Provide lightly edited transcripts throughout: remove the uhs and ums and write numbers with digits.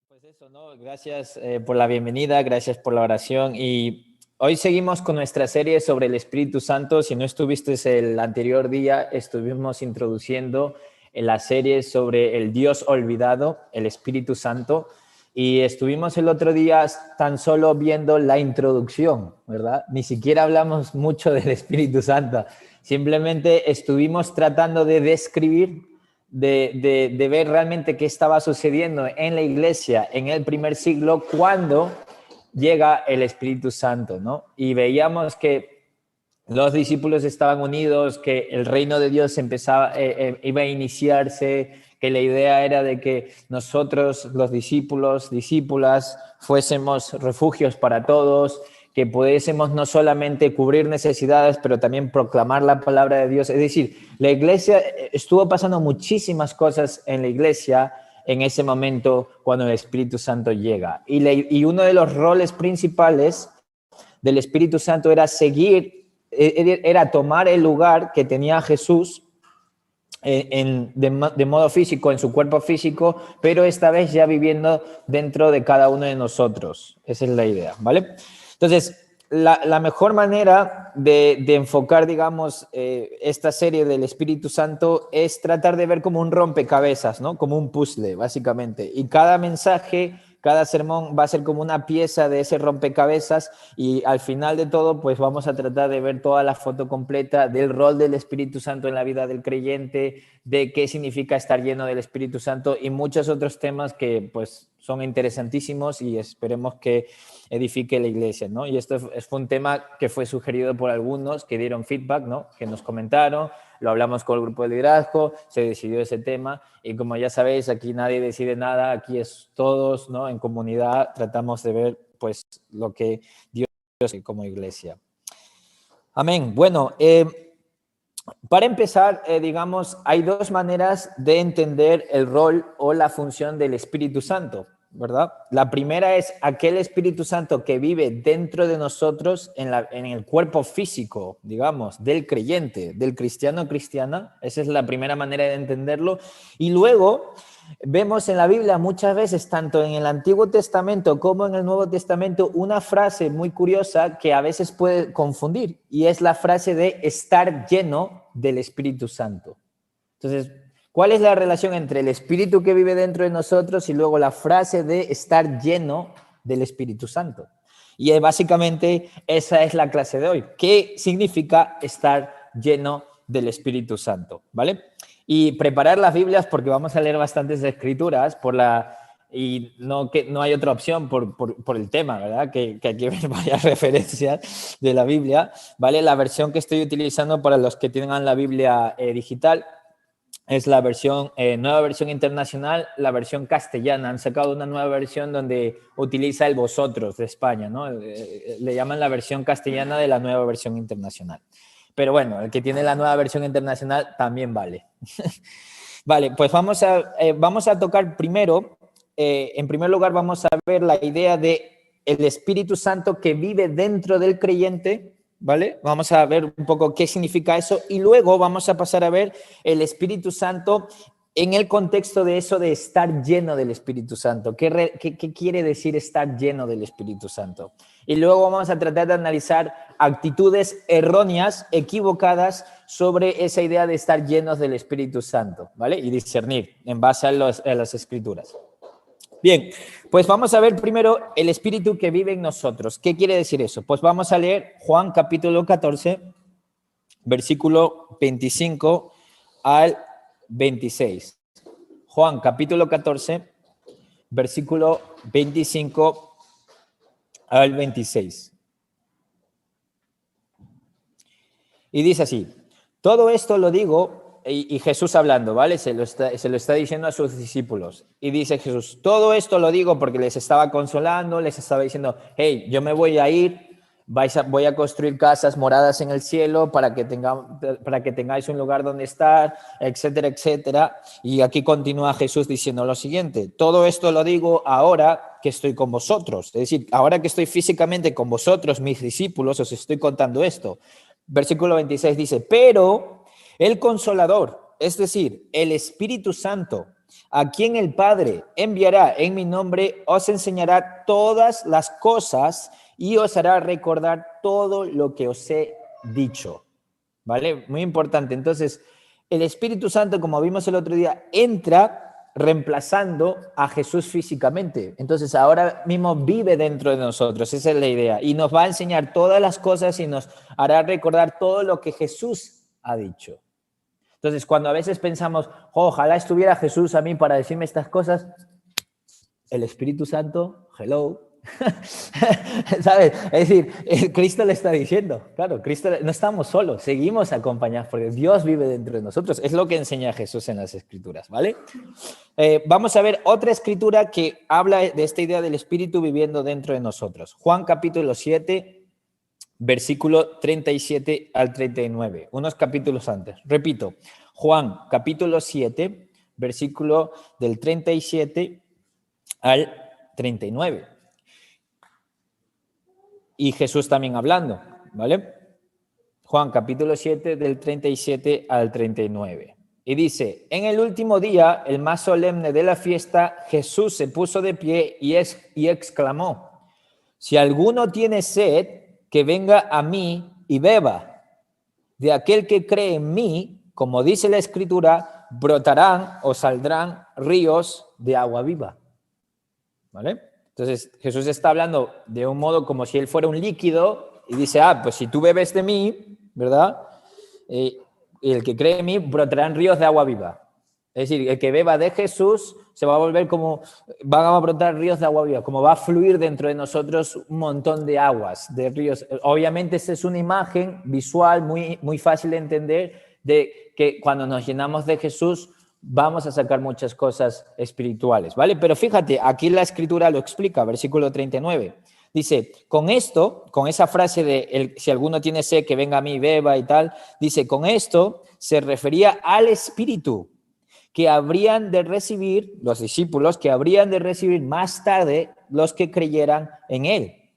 Pues eso, ¿no? Gracias por la bienvenida, gracias por la oración. Y hoy seguimos con nuestra serie sobre el Espíritu Santo. Si no estuviste el anterior día, estuvimos introduciendo en la serie sobre el Dios olvidado, el Espíritu Santo. Y estuvimos el otro día tan solo viendo la introducción, ¿verdad? Ni siquiera hablamos mucho del Espíritu Santo. Simplemente estuvimos tratando de describir de ver realmente qué estaba sucediendo en la iglesia en el primer siglo cuando llega el Espíritu Santo, ¿no? Y veíamos que los discípulos estaban unidos, que el reino de Dios iba a iniciarse, que la idea era de que nosotros, los discípulos, discípulas, fuésemos refugios para todos, que pudiésemos no solamente cubrir necesidades, pero también proclamar la palabra de Dios. Es decir, la iglesia, estuvo pasando muchísimas cosas en la iglesia en ese momento cuando el Espíritu Santo llega. Y uno de los roles principales del Espíritu Santo era tomar el lugar que tenía Jesús de modo físico, en su cuerpo físico, pero esta vez ya viviendo dentro de cada uno de nosotros. Esa es la idea, ¿vale? Entonces, la mejor manera de enfocar, digamos, esta serie del Espíritu Santo es tratar de ver como un rompecabezas, ¿no? Como un puzzle, básicamente. Y cada mensaje, cada sermón va a ser como una pieza de ese rompecabezas y al final de todo, pues vamos a tratar de ver toda la foto completa del rol del Espíritu Santo en la vida del creyente, de qué significa estar lleno del Espíritu Santo y muchos otros temas que, pues, son interesantísimos y esperemos que edifique la iglesia, ¿no? Y esto fue un tema que fue sugerido por algunos que dieron feedback, ¿no? Que nos comentaron, lo hablamos con el grupo de liderazgo, se decidió ese tema y como ya sabéis, aquí nadie decide nada, aquí es todos, ¿no? En comunidad tratamos de ver, pues, lo que Dios hace como iglesia. Amén. Bueno, para empezar, digamos, hay dos maneras de entender el rol o la función del Espíritu Santo, ¿verdad? La primera es aquel Espíritu Santo que vive dentro de nosotros en el cuerpo físico, digamos, del creyente, del cristiano o cristiana. Esa es la primera manera de entenderlo. Y luego vemos en la Biblia muchas veces, tanto en el Antiguo Testamento como en el Nuevo Testamento, una frase muy curiosa que a veces puede confundir y es la frase de estar lleno del Espíritu Santo. Entonces, ¿cuál es la relación entre el Espíritu que vive dentro de nosotros y luego la frase de estar lleno del Espíritu Santo? Y básicamente esa es la clase de hoy. ¿Qué significa estar lleno del Espíritu Santo? ¿Vale? Y preparar las Biblias porque vamos a leer bastantes escrituras y no hay otra opción por el tema, ¿verdad? Que hay que ver varias referencias de la Biblia, ¿vale? La versión que estoy utilizando para los que tengan la Biblia digital es la versión, nueva versión internacional, la versión castellana. Han sacado una nueva versión donde utiliza el vosotros de España, ¿no? Le llaman la versión castellana de la nueva versión internacional. Pero bueno, el que tiene la nueva versión internacional también vale. Vale, pues vamos a tocar primero, en primer lugar vamos a ver la idea de el Espíritu Santo que vive dentro del creyente, ¿vale? Vamos a ver un poco qué significa eso y luego vamos a pasar a ver el Espíritu Santo en el contexto de eso de estar lleno del Espíritu Santo. ¿Qué quiere decir estar lleno del Espíritu Santo? Y luego vamos a tratar de analizar actitudes erróneas, equivocadas sobre esa idea de estar llenos del Espíritu Santo, ¿vale? Y discernir en base a las Escrituras. Bien, pues vamos a ver primero el Espíritu que vive en nosotros. ¿Qué quiere decir eso? Pues vamos a leer Juan capítulo 14, versículo 25 al 26. Juan capítulo 14, versículo 25 al 26. Y dice así, todo esto lo digo, y Jesús hablando, ¿vale? Se lo está diciendo a sus discípulos. Y dice Jesús, todo esto lo digo porque les estaba consolando, les estaba diciendo, hey, yo me voy a ir, voy a construir casas, moradas en el cielo para que tengáis un lugar donde estar, etcétera, etcétera. Y aquí continúa Jesús diciendo lo siguiente, todo esto lo digo ahora que estoy con vosotros. Es decir, ahora que estoy físicamente con vosotros, mis discípulos, os estoy contando esto. Versículo 26 dice, pero el Consolador, es decir, el Espíritu Santo, a quien el Padre enviará en mi nombre, os enseñará todas las cosas y os hará recordar todo lo que os he dicho. ¿Vale? Muy importante. Entonces, el Espíritu Santo, como vimos el otro día, entra reemplazando a Jesús físicamente. Entonces, ahora mismo vive dentro de nosotros. Esa es la idea. Y nos va a enseñar todas las cosas y nos hará recordar todo lo que Jesús ha dicho. Entonces, cuando a veces pensamos, ojalá estuviera Jesús a mí para decirme estas cosas, el Espíritu Santo, hello, ¿sabes? Es decir, Cristo le está diciendo, claro, Cristo, no estamos solos, seguimos acompañados porque Dios vive dentro de nosotros. Es lo que enseña Jesús en las Escrituras, ¿vale? Vamos a ver otra escritura que habla de esta idea del Espíritu viviendo dentro de nosotros. Juan capítulo 7, versículo 37 al 39, unos capítulos antes. Repito, Juan capítulo 7, versículo del 37 al 39. Y Jesús también hablando, ¿vale? Juan capítulo 7 del 37 al 39. Y dice, en el último día, el más solemne de la fiesta, Jesús se puso de pie y exclamó, si alguno tiene sed, que venga a mí y beba. De aquel que cree en mí, como dice la Escritura, brotarán o saldrán ríos de agua viva. ¿Vale? Entonces, Jesús está hablando de un modo como si él fuera un líquido y dice, pues si tú bebes de mí, ¿verdad? El que cree en mí, brotarán ríos de agua viva. Es decir, el que beba de Jesús se va a volver como, van a brotar ríos de agua viva, como va a fluir dentro de nosotros un montón de aguas, de ríos. Obviamente, esta es una imagen visual muy, muy fácil de entender de que cuando nos llenamos de Jesús vamos a sacar muchas cosas espirituales, ¿vale? Pero fíjate, aquí la Escritura lo explica, versículo 39. Dice, con esto, con esa frase de si alguno tiene sed, que venga a mí y beba y tal, dice, con esto se refería al Espíritu que habrían de recibir, los discípulos, que habrían de recibir más tarde los que creyeran en él.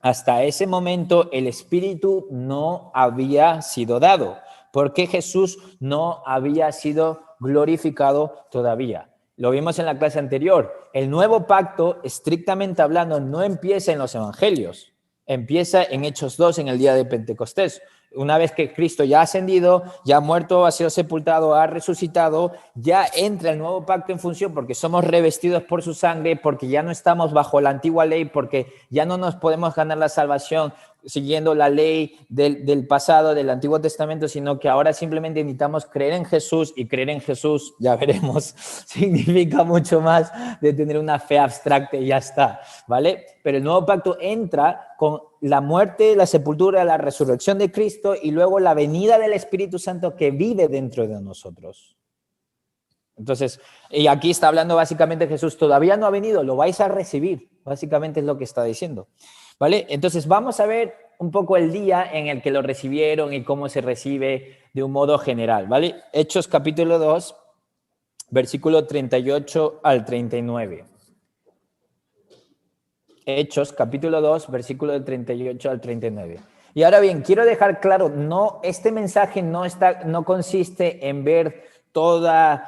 Hasta ese momento el Espíritu no había sido dado, porque Jesús no había sido glorificado todavía. Lo vimos en la clase anterior. El nuevo pacto, estrictamente hablando, no empieza en los evangelios. Empieza en Hechos 2, en el día de Pentecostés. Una vez que Cristo ya ha ascendido, ya ha muerto, ha sido sepultado, ha resucitado, ya entra el nuevo pacto en función porque somos revestidos por su sangre, porque ya no estamos bajo la antigua ley, porque ya no nos podemos ganar la salvación siguiendo la ley del pasado, del Antiguo Testamento, sino que ahora simplemente necesitamos creer en Jesús, y creer en Jesús, ya veremos, significa mucho más de tener una fe abstracta y ya está, ¿vale? Pero el nuevo pacto entra con la muerte, la sepultura, la resurrección de Cristo y luego la venida del Espíritu Santo que vive dentro de nosotros. Entonces, y aquí está hablando básicamente Jesús, todavía no ha venido, lo vais a recibir, básicamente es lo que está diciendo, ¿vale? Entonces vamos a ver un poco el día en el que lo recibieron y cómo se recibe de un modo general, ¿vale? Hechos capítulo 2, versículo 38 al 39. Hechos capítulo 2, versículo del 38 al 39. Y ahora bien, quiero dejar claro, este mensaje no consiste en ver todas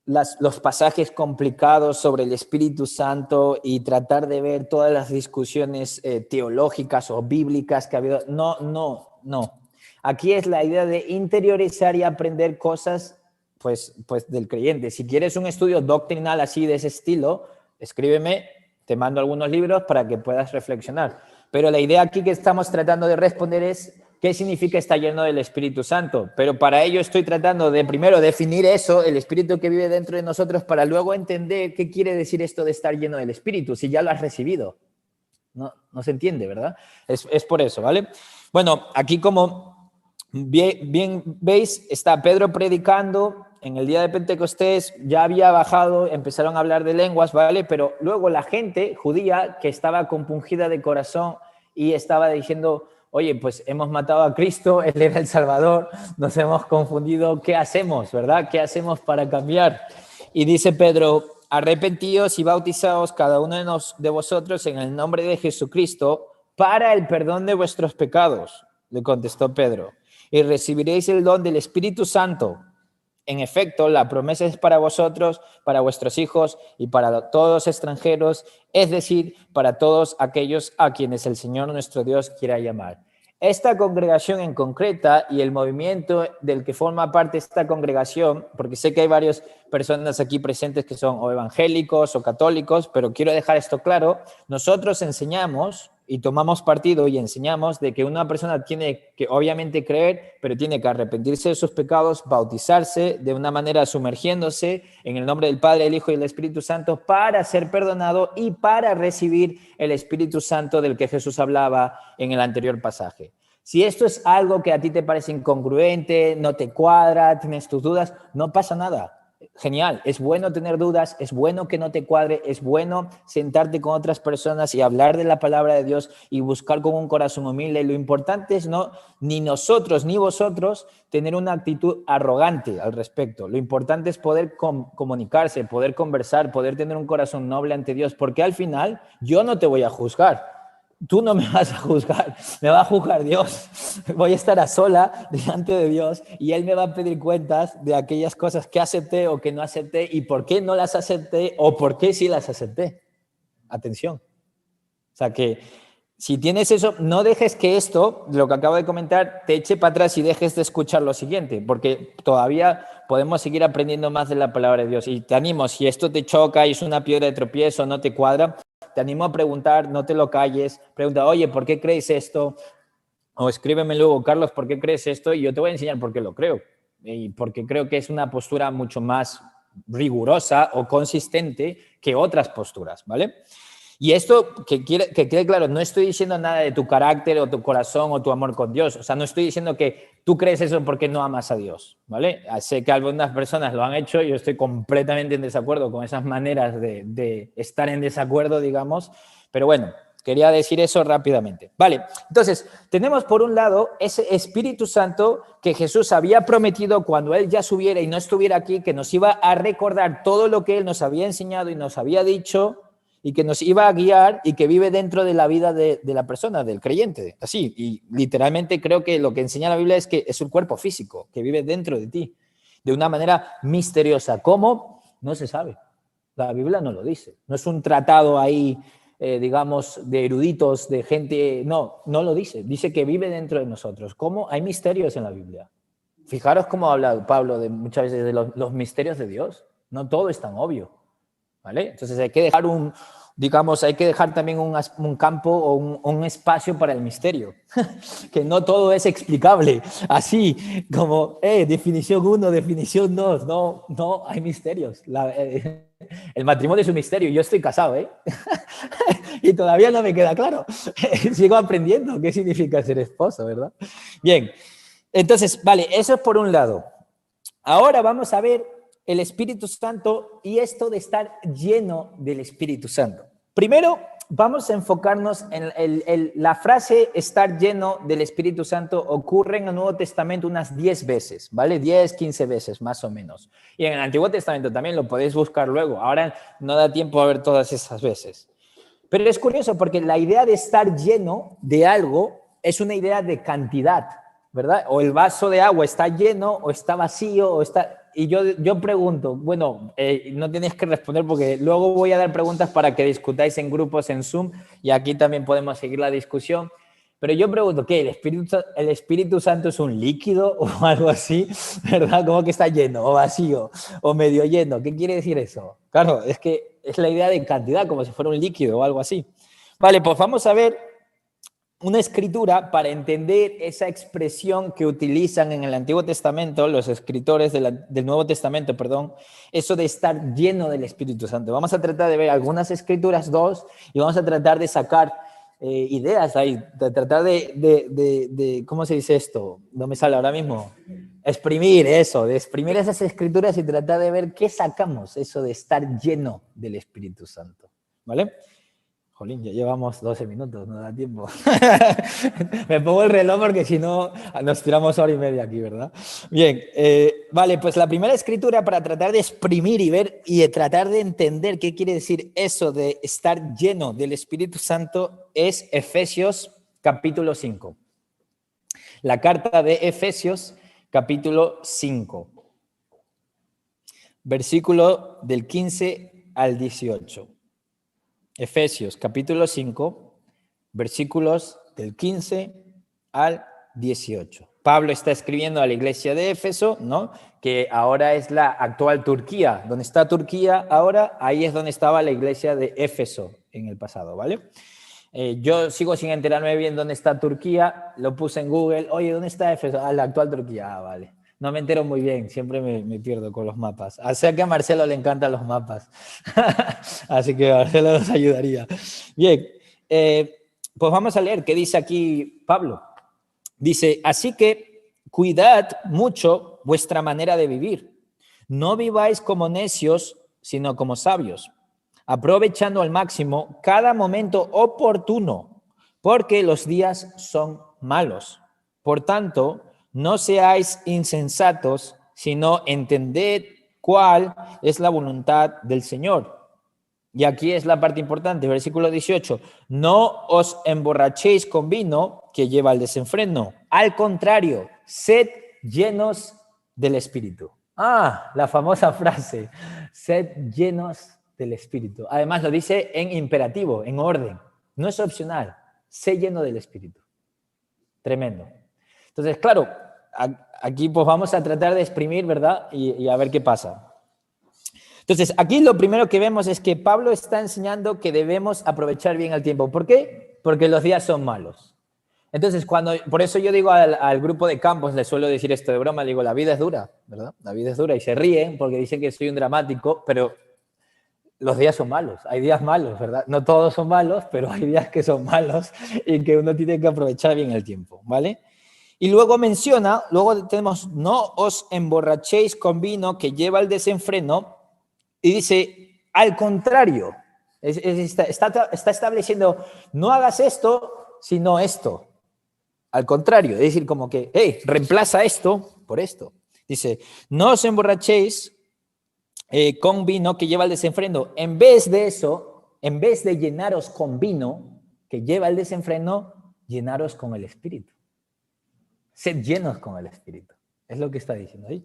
los pasajes complicados sobre el Espíritu Santo y tratar de ver todas las discusiones teológicas o bíblicas que ha habido. No. Aquí es la idea de interiorizar y aprender cosas pues del creyente. Si quieres un estudio doctrinal así de ese estilo, escríbeme, te mando algunos libros para que puedas reflexionar. Pero la idea aquí que estamos tratando de responder es ¿qué significa estar lleno del Espíritu Santo? Pero para ello estoy tratando de primero definir eso, el Espíritu que vive dentro de nosotros, para luego entender qué quiere decir esto de estar lleno del Espíritu, si ya lo has recibido. No se entiende, ¿verdad? Es por eso, ¿vale? Bueno, aquí como bien veis, está Pedro predicando. En el día de Pentecostés ya había bajado, empezaron a hablar de lenguas, ¿vale? Pero luego la gente judía que estaba compungida de corazón y estaba diciendo, oye, pues hemos matado a Cristo, Él era el Salvador, nos hemos confundido, ¿qué hacemos, verdad? ¿Qué hacemos para cambiar? Y dice Pedro, arrepentíos y bautizaos cada uno de vosotros en el nombre de Jesucristo para el perdón de vuestros pecados, le contestó Pedro, y recibiréis el don del Espíritu Santo, En efecto, la promesa es para vosotros, para vuestros hijos y para todos los extranjeros, es decir, para todos aquellos a quienes el Señor nuestro Dios quiera llamar. Esta congregación en concreta y el movimiento del que forma parte esta congregación, porque sé que hay varias personas aquí presentes que son o evangélicos o católicos, pero quiero dejar esto claro, nosotros enseñamos y tomamos partido y enseñamos de que una persona tiene que obviamente creer, pero tiene que arrepentirse de sus pecados, bautizarse de una manera sumergiéndose en el nombre del Padre, el Hijo y el Espíritu Santo para ser perdonado y para recibir el Espíritu Santo del que Jesús hablaba en el anterior pasaje. Si esto es algo que a ti te parece incongruente, no te cuadra, tienes tus dudas, no pasa nada. Genial, es bueno tener dudas, es bueno que no te cuadre, es bueno sentarte con otras personas y hablar de la palabra de Dios y buscar con un corazón humilde. Lo importante es no, ni nosotros ni vosotros tener una actitud arrogante al respecto. Lo importante es poder comunicarse, poder conversar, poder tener un corazón noble ante Dios, porque al final yo no te voy a juzgar. Tú no me vas a juzgar, me va a juzgar Dios. Voy a estar a sola delante de Dios y Él me va a pedir cuentas de aquellas cosas que acepté o que no acepté y por qué no las acepté o por qué sí las acepté. Atención. O sea que si tienes eso, no dejes que esto, lo que acabo de comentar, te eche para atrás y dejes de escuchar lo siguiente, porque todavía podemos seguir aprendiendo más de la palabra de Dios. Y te animo, si esto te choca y es una piedra de tropiezo, no te cuadra, te animo a preguntar, no te lo calles, pregunta, oye, ¿por qué crees esto? O escríbeme luego, Carlos, ¿por qué crees esto? Y yo te voy a enseñar por qué lo creo. Y porque creo que es una postura mucho más rigurosa o consistente que otras posturas, ¿vale? Y esto, que quede claro, no estoy diciendo nada de tu carácter o tu corazón o tu amor con Dios. O sea, no estoy diciendo que tú crees eso porque no amas a Dios, ¿vale? Sé que algunas personas lo han hecho y yo estoy completamente en desacuerdo con esas maneras de estar en desacuerdo, digamos. Pero bueno, quería decir eso rápidamente. Vale, entonces, tenemos por un lado ese Espíritu Santo que Jesús había prometido cuando Él ya subiera y no estuviera aquí, que nos iba a recordar todo lo que Él nos había enseñado y nos había dicho, y que nos iba a guiar y que vive dentro de la vida de la persona, del creyente. Así, y literalmente creo que lo que enseña la Biblia es que es un cuerpo físico que vive dentro de ti, de una manera misteriosa. ¿Cómo? No se sabe. La Biblia no lo dice. No es un tratado ahí, digamos, de eruditos, de gente... No, no lo dice. Dice que vive dentro de nosotros. ¿Cómo? Hay misterios en la Biblia. Fijaros cómo habla Pablo muchas veces de los misterios de Dios. No todo es tan obvio. ¿Vale? Entonces hay que dejar hay que dejar también un campo o un espacio para el misterio, que no todo es explicable, así como, definición 1, definición 2, no, hay misterios. El matrimonio es un misterio, yo estoy casado, y todavía no me queda claro, sigo aprendiendo qué significa ser esposo, ¿verdad? Bien, entonces, vale, eso es por un lado. Ahora vamos a ver el Espíritu Santo y esto de estar lleno del Espíritu Santo. Primero, vamos a enfocarnos en la frase estar lleno del Espíritu Santo ocurre en el Nuevo Testamento unas 10 veces, ¿vale? 10, 15 veces más o menos. Y en el Antiguo Testamento también lo podéis buscar luego. Ahora no da tiempo a ver todas esas veces. Pero es curioso porque la idea de estar lleno de algo es una idea de cantidad, ¿verdad? O el vaso de agua está lleno o está vacío o está... Y yo pregunto, bueno, no tienes que responder porque luego voy a dar preguntas para que discutáis en grupos en Zoom y aquí también podemos seguir la discusión. Pero yo pregunto, ¿qué? ¿El Espíritu Santo es un líquido o algo así? ¿Verdad? ¿Cómo que está lleno o vacío o medio lleno? ¿Qué quiere decir eso? Claro, es que es la idea de cantidad, como si fuera un líquido o algo así. Vale, pues vamos a ver una escritura para entender esa expresión que utilizan en el Antiguo Testamento, los escritores del Nuevo Testamento, perdón, eso de estar lleno del Espíritu Santo. Vamos a tratar de ver algunas escrituras, 2, y vamos a tratar de sacar ideas ahí, de tratar de, ¿cómo se dice esto? No me sale ahora mismo. Exprimir eso, de exprimir esas escrituras y tratar de ver qué sacamos, eso de estar lleno del Espíritu Santo, ¿vale? Jolín, ya llevamos 12 minutos, no da tiempo. Me pongo el reloj porque si no nos tiramos hora y media aquí, ¿verdad? Bien, vale, pues la primera escritura para tratar de exprimir y ver y de tratar de entender qué quiere decir eso de estar lleno del Espíritu Santo es Efesios capítulo 5. La carta de Efesios capítulo 5. versículo del 15 al 18. Efesios, capítulo 5, versículos del 15 al 18. Pablo está escribiendo a la iglesia de Éfeso, ¿no? Que ahora es la actual Turquía. Donde está Turquía ahora, ahí es donde estaba la iglesia de Éfeso en el pasado, ¿vale? Yo sigo sin enterarme bien dónde está Turquía, lo puse en Google, oye, ¿dónde está Éfeso? Ah, la actual Turquía, vale. No me entero muy bien, siempre me pierdo con los mapas. O sea que a Marcelo le encantan los mapas, así que Marcelo nos ayudaría. Bien, pues vamos a leer qué dice aquí Pablo. Dice, así que cuidad mucho vuestra manera de vivir. No viváis como necios, sino como sabios, aprovechando al máximo cada momento oportuno, porque los días son malos. Por tanto, no seáis insensatos, sino entended cuál es la voluntad del Señor. Y aquí es la parte importante, versículo 18. No os emborrachéis con vino que lleva al desenfreno. Al contrario, sed llenos del Espíritu. Ah, la famosa frase, sed llenos del Espíritu. Además lo dice en imperativo, en orden. No es opcional. Sé lleno del Espíritu. Tremendo. Entonces, claro, aquí pues vamos a tratar de exprimir, ¿verdad? Y a ver qué pasa. Entonces, aquí lo primero que vemos es que Pablo está enseñando que debemos aprovechar bien el tiempo. ¿Por qué? Porque los días son malos. Entonces, por eso yo digo al grupo de campos, les suelo decir esto de broma, digo, la vida es dura, ¿verdad? La vida es dura y se ríen porque dicen que soy un dramático, pero los días son malos, hay días malos, ¿verdad? No todos son malos, pero hay días que son malos y que uno tiene que aprovechar bien el tiempo, ¿vale? Y luego luego tenemos, no os emborrachéis con vino que lleva al desenfreno, y dice, al contrario, está estableciendo, no hagas esto, sino esto. Al contrario, es decir, como que, hey, reemplaza esto por esto. Dice, no os emborrachéis con vino que lleva al desenfreno. En vez de eso, en vez de llenaros con vino que lleva al desenfreno, llenaros con el Espíritu. Sed llenos con el Espíritu. Es lo que está diciendo ahí.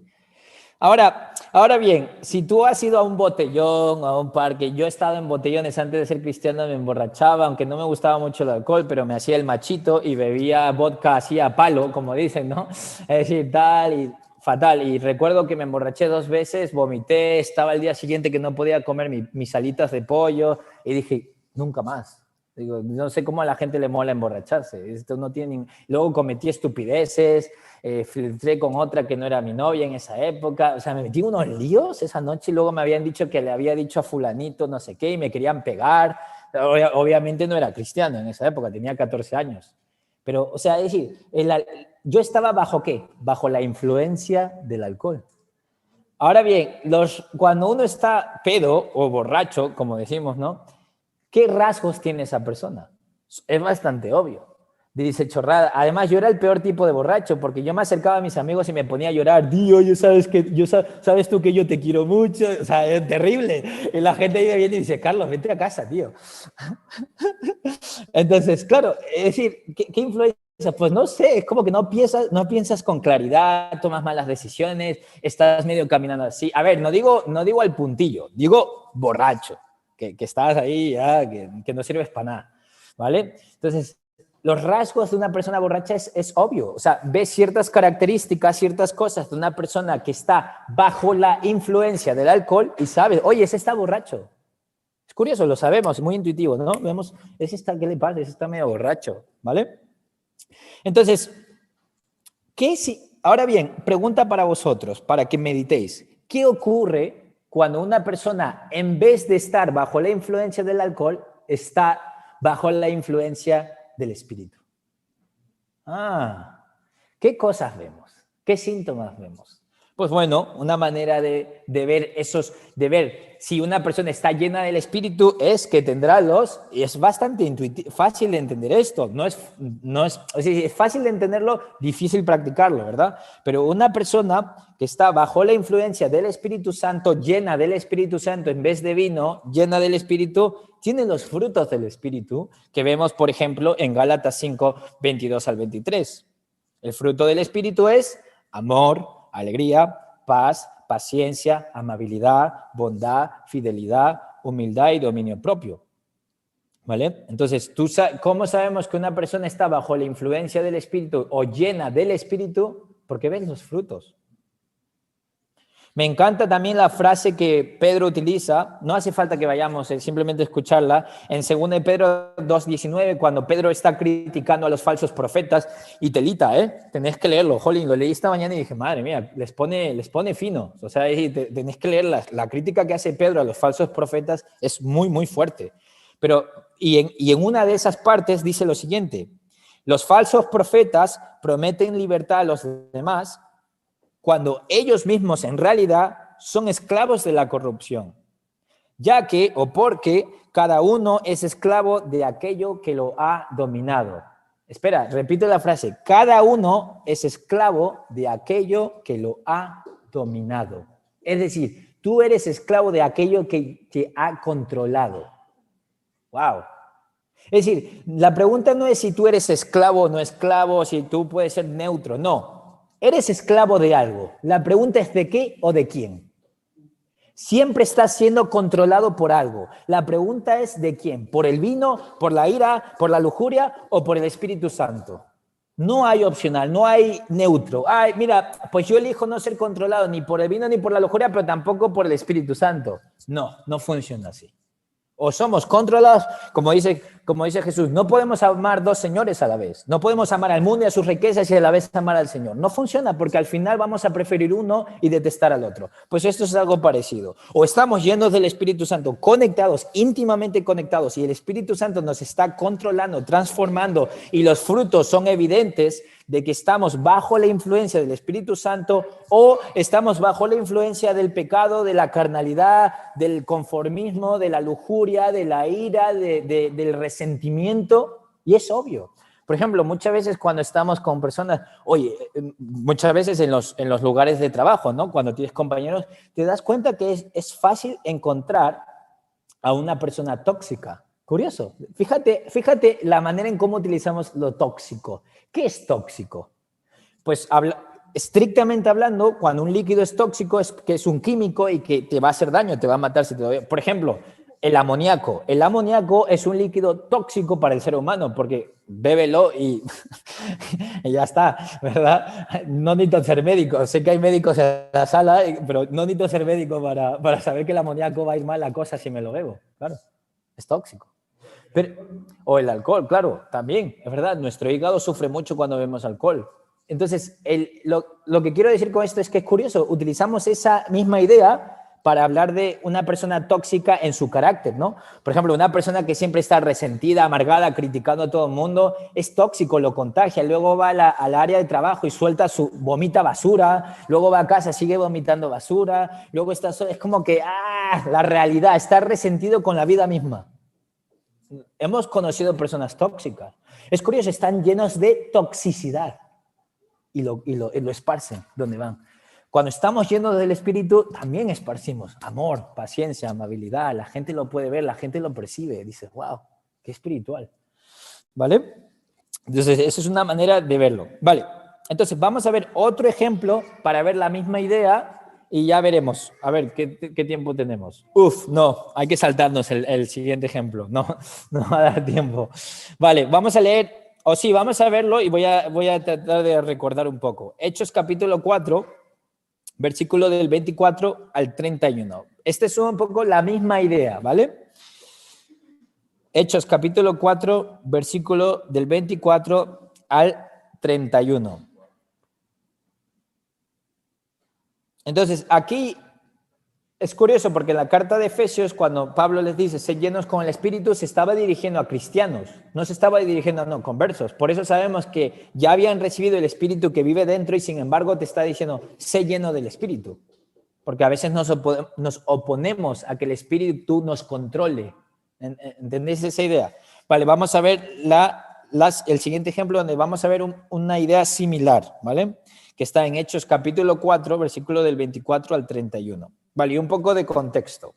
Ahora bien, si tú has ido a un botellón, a un parque, yo he estado en botellones antes de ser cristiano, me emborrachaba, aunque no me gustaba mucho el alcohol, pero me hacía el machito y bebía vodka así a palo, como dicen, ¿no? Es decir, tal y fatal. Y recuerdo que me emborraché 2 veces, vomité, estaba el día siguiente que no podía comer mis alitas de pollo y dije, nunca más. Digo, no sé cómo a la gente le mola emborracharse. Esto no tiene... Luego cometí estupideces, filtré con otra que no era mi novia en esa época. O sea, me metí unos líos esa noche y luego me habían dicho que le había dicho a fulanito no sé qué y me querían pegar. Obviamente no era cristiano en esa época, tenía 14 años. Pero, o sea, es decir, yo estaba ¿bajo qué? Bajo la influencia del alcohol. Ahora bien, cuando uno está pedo o borracho, como decimos, ¿no? ¿Qué rasgos tiene esa persona? Es bastante obvio. Dice chorrada. Además, yo era el peor tipo de borracho porque yo me acercaba a mis amigos y me ponía a llorar. Tío, sabes tú que yo te quiero mucho. O sea, es terrible. Y la gente viene y dice, Carlos, vete a casa, tío. Entonces, claro, es decir, ¿qué influencia? Pues no sé, es como que no piensas con claridad, tomas malas decisiones, estás medio caminando así. A ver, no digo al puntillo, digo borracho. Que estás ahí ya, que no sirves para nada, ¿vale? Entonces, los rasgos de una persona borracha es obvio. O sea, ves ciertas características, ciertas cosas de una persona que está bajo la influencia del alcohol y sabes, oye, ese está borracho. Es curioso, lo sabemos, es muy intuitivo, ¿no? Vemos, ¿qué le pasa? Ese está medio borracho, ¿vale? Entonces, ahora bien, pregunta para vosotros, para que meditéis. ¿Qué ocurre cuando una persona, en vez de estar bajo la influencia del alcohol, está bajo la influencia del espíritu? ¿Qué cosas vemos? ¿Qué síntomas vemos? Pues bueno, una manera de ver si una persona está llena del espíritu es que tendrá y es bastante fácil de entender esto, es fácil de entenderlo, difícil practicarlo, ¿verdad? Pero una persona que está bajo la influencia del Espíritu Santo, llena del Espíritu Santo en vez de vino, llena del Espíritu, tiene los frutos del Espíritu que vemos, por ejemplo, en Gálatas 5, 22 al 23. El fruto del Espíritu es amor, alegría, paz, paciencia, amabilidad, bondad, fidelidad, humildad y dominio propio. ¿Vale? Entonces, ¿cómo sabemos que una persona está bajo la influencia del Espíritu o llena del Espíritu? Porque ves los frutos. Me encanta también la frase que Pedro utiliza, no hace falta que vayamos, simplemente escucharla, en 2 de Pedro 2:19, cuando Pedro está criticando a los falsos profetas, y telita, tenés que leerlo, jolín, lo leí esta mañana y dije, madre mía, les pone fino, o sea, tenés que leer la crítica que hace Pedro a los falsos profetas es muy, muy fuerte. Pero, y en una de esas partes dice lo siguiente, los falsos profetas prometen libertad a los demás, cuando ellos mismos en realidad son esclavos de la corrupción, ya que o porque cada uno es esclavo de aquello que lo ha dominado. Espera, repito la frase, cada uno es esclavo de aquello que lo ha dominado. Es decir, tú eres esclavo de aquello que te ha controlado. ¡Wow! Es decir, la pregunta no es si tú eres esclavo o no esclavo, si tú puedes ser neutro, no. Eres esclavo de algo. La pregunta es ¿de qué o de quién? Siempre estás siendo controlado por algo. La pregunta es ¿de quién? ¿Por el vino, por la ira, por la lujuria o por el Espíritu Santo? No hay opcional, no hay neutro. Ay, mira, pues yo elijo no ser controlado ni por el vino ni por la lujuria, pero tampoco por el Espíritu Santo. No, no funciona así. O somos controlados, como dice Jesús, no podemos amar dos señores a la vez. No podemos amar al mundo y a sus riquezas y a la vez amar al Señor. No funciona porque al final vamos a preferir uno y detestar al otro. Pues esto es algo parecido. O estamos llenos del Espíritu Santo, conectados, íntimamente conectados, y el Espíritu Santo nos está controlando, transformando, y los frutos son evidentes de que estamos bajo la influencia del Espíritu Santo o estamos bajo la influencia del pecado, de la carnalidad, del conformismo, de la lujuria, de la ira, del resentimiento, y es obvio. Por ejemplo, muchas veces cuando estamos con personas, muchas veces en los lugares de trabajo, ¿no? Cuando tienes compañeros, te das cuenta que es fácil encontrar a una persona tóxica. Curioso. Fíjate la manera en cómo utilizamos lo tóxico. ¿Qué es tóxico? Pues estrictamente hablando, cuando un líquido es tóxico es que es un químico y que te va a hacer daño, te va a matar si te lo... Por ejemplo, el amoníaco. El amoníaco es un líquido tóxico para el ser humano porque bébelo y ya está, ¿verdad? No necesito ser médico. Sé que hay médicos en la sala, pero no necesito ser médico para saber que el amoníaco va a ir mal la cosa si me lo bebo. Claro, es tóxico. O el alcohol, claro, también, es verdad, nuestro hígado sufre mucho cuando bebemos alcohol. Entonces, lo que quiero decir con esto es que es curioso, utilizamos esa misma idea para hablar de una persona tóxica en su carácter, ¿no? Por ejemplo, una persona que siempre está resentida, amargada, criticando a todo el mundo, es tóxico, lo contagia, luego va al área de trabajo y vomita basura, luego va a casa, sigue vomitando basura, luego es como que, la realidad, está resentido con la vida misma. Hemos conocido personas tóxicas. Es curioso, están llenos de toxicidad y lo esparcen donde van. Cuando estamos llenos del Espíritu, también esparcimos amor, paciencia, amabilidad. La gente lo puede ver, la gente lo percibe. Dices, wow, qué espiritual. ¿Vale? Entonces, esa es una manera de verlo. Vale, entonces vamos a ver otro ejemplo para ver la misma idea y ya veremos. A ver, ¿qué tiempo tenemos? No, hay que saltarnos el siguiente ejemplo. No va a dar tiempo. Vale, vamos a leer, vamos a verlo y voy a tratar de recordar un poco. Hechos capítulo 4, versículo del 24 al 31. Esta es un poco la misma idea, ¿vale? Hechos capítulo 4, versículo del 24 al 31. Entonces, aquí es curioso porque en la carta de Efesios, cuando Pablo les dice, sed llenos con el Espíritu, se estaba dirigiendo a cristianos, no se estaba dirigiendo a no conversos. Por eso sabemos que ya habían recibido el Espíritu que vive dentro y sin embargo te está diciendo, sé lleno del Espíritu. Porque a veces nos oponemos a que el Espíritu nos controle. ¿Entendéis esa idea? Vale, vamos a ver el siguiente ejemplo donde vamos a ver una idea similar, ¿vale? Que está en Hechos capítulo 4, versículo del 24 al 31. Vale, y un poco de contexto.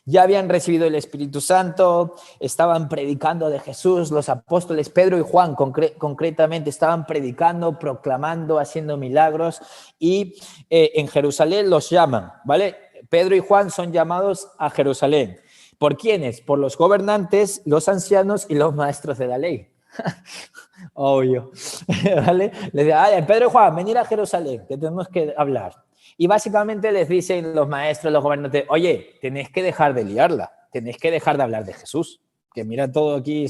ya habían recibido el Espíritu Santo, estaban predicando de Jesús, los apóstoles Pedro y Juan concretamente estaban predicando, proclamando, haciendo milagros y en Jerusalén los llaman, ¿vale? Pedro y Juan son llamados a Jerusalén. ¿Por quiénes? Por los gobernantes, los ancianos y los maestros de la ley. Obvio, ¿vale? Les dicen, Pedro y Juan, venir a Jerusalén, que tenemos que hablar. Y básicamente les dicen los maestros, los gobernantes, oye, tenéis que dejar de liarla, tenéis que dejar de hablar de Jesús, que mira todo aquí,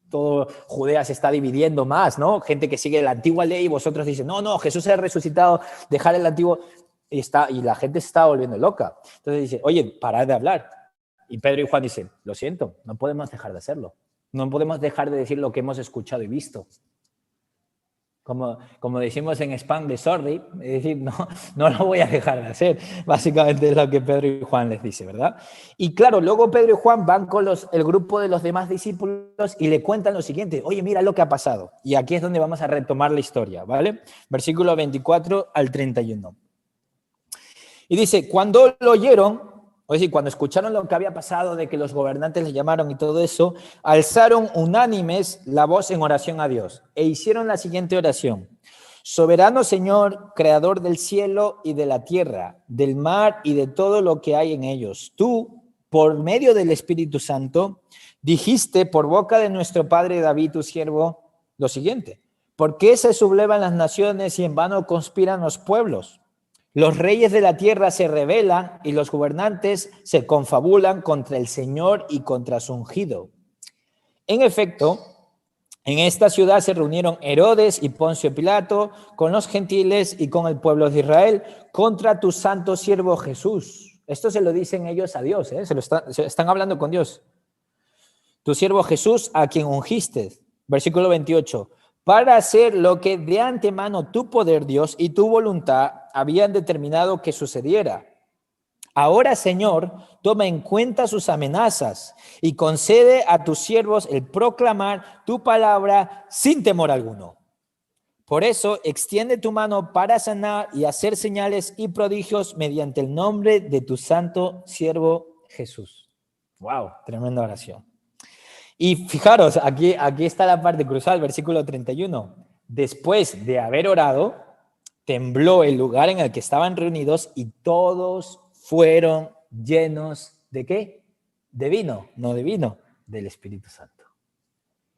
todo Judea se está dividiendo más, ¿no? Gente que sigue la antigua ley y vosotros dicen, no, Jesús se ha resucitado, dejar el antiguo, y la gente se está volviendo loca. Entonces dice, oye, parad de hablar. Y Pedro y Juan dicen, lo siento, no podemos dejar de hacerlo, no podemos dejar de decir lo que hemos escuchado y visto. Como decimos en spam de sorry, es decir, no lo voy a dejar de hacer. Básicamente es lo que Pedro y Juan les dice, ¿verdad? Y claro, luego Pedro y Juan van con el grupo de los demás discípulos y le cuentan lo siguiente. Oye, mira lo que ha pasado. Y aquí es donde vamos a retomar la historia, ¿vale? Versículo 24 al 31. Y dice, cuando lo oyeron, es decir, cuando escucharon lo que había pasado, de que los gobernantes les llamaron y todo eso, alzaron unánimes la voz en oración a Dios e hicieron la siguiente oración. Soberano Señor, creador del cielo y de la tierra, del mar y de todo lo que hay en ellos. Tú, por medio del Espíritu Santo, dijiste por boca de nuestro padre David, tu siervo, lo siguiente. ¿Por qué se sublevan las naciones y en vano conspiran los pueblos? Los reyes de la tierra se rebelan y los gobernantes se confabulan contra el Señor y contra su ungido. En efecto, en esta ciudad se reunieron Herodes y Poncio Pilato con los gentiles y con el pueblo de Israel contra tu santo siervo Jesús. Esto se lo dicen ellos a Dios, se están hablando con Dios. Tu siervo Jesús, a quien ungiste. Versículo 28. Para hacer lo que de antemano tu poder, Dios, y tu voluntad habían determinado que sucediera. Ahora, Señor, toma en cuenta sus amenazas y concede a tus siervos el proclamar tu palabra sin temor alguno. Por eso, extiende tu mano para sanar y hacer señales y prodigios mediante el nombre de tu santo siervo Jesús. ¡Wow! Tremenda oración. Y fijaros, aquí está la parte crucial, versículo 31. Después de haber orado, tembló el lugar en el que estaban reunidos y todos fueron llenos ¿de qué? De vino, no de vino, del Espíritu Santo.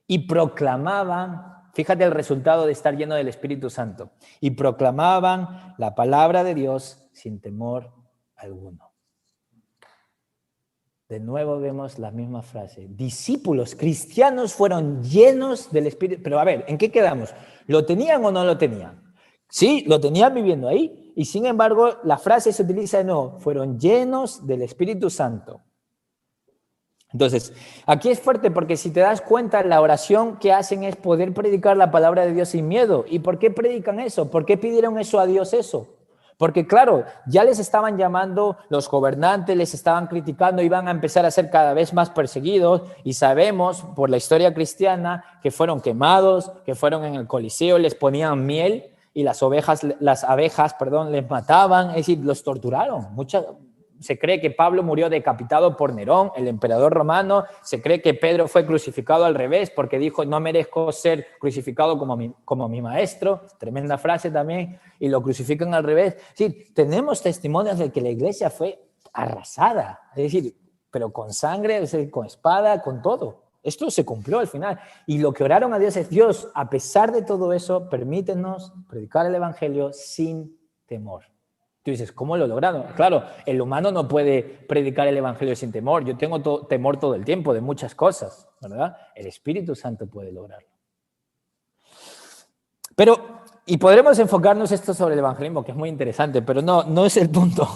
Y proclamaban, fíjate el resultado de estar lleno del Espíritu Santo, y proclamaban la palabra de Dios sin temor alguno. De nuevo vemos la misma frase. Discípulos cristianos fueron llenos del Espíritu. Pero a ver, ¿en qué quedamos? ¿Lo tenían o no lo tenían? Sí, lo tenían viviendo ahí. Y sin embargo, la frase se utiliza de nuevo. Fueron llenos del Espíritu Santo. Entonces, aquí es fuerte porque si te das cuenta, la oración que hacen es poder predicar la palabra de Dios sin miedo. ¿Y por qué predican eso? ¿Por qué pidieron eso a Dios eso? Porque claro, ya les estaban llamando, los gobernantes les estaban criticando, iban a empezar a ser cada vez más perseguidos y sabemos por la historia cristiana que fueron quemados, que fueron en el Coliseo, les ponían miel y las abejas, les mataban, es decir, los torturaron. Se cree que Pablo murió decapitado por Nerón, el emperador romano. Se cree que Pedro fue crucificado al revés porque dijo, no merezco ser crucificado como mi maestro. Tremenda frase también. Y lo crucifican al revés. Es decir, tenemos testimonios de que la iglesia fue arrasada. Es decir, pero con sangre, es decir, con espada, con todo. Esto se cumplió al final. Y lo que oraron a Dios es, Dios, a pesar de todo eso, permítenos predicar el evangelio sin temor. Tú dices, ¿cómo lo lograron? Claro, el humano no puede predicar el evangelio sin temor. Yo tengo temor todo el tiempo de muchas cosas, ¿verdad? El Espíritu Santo puede lograrlo. Pero, y podremos enfocarnos esto sobre el evangelismo, que es muy interesante, pero no es el punto.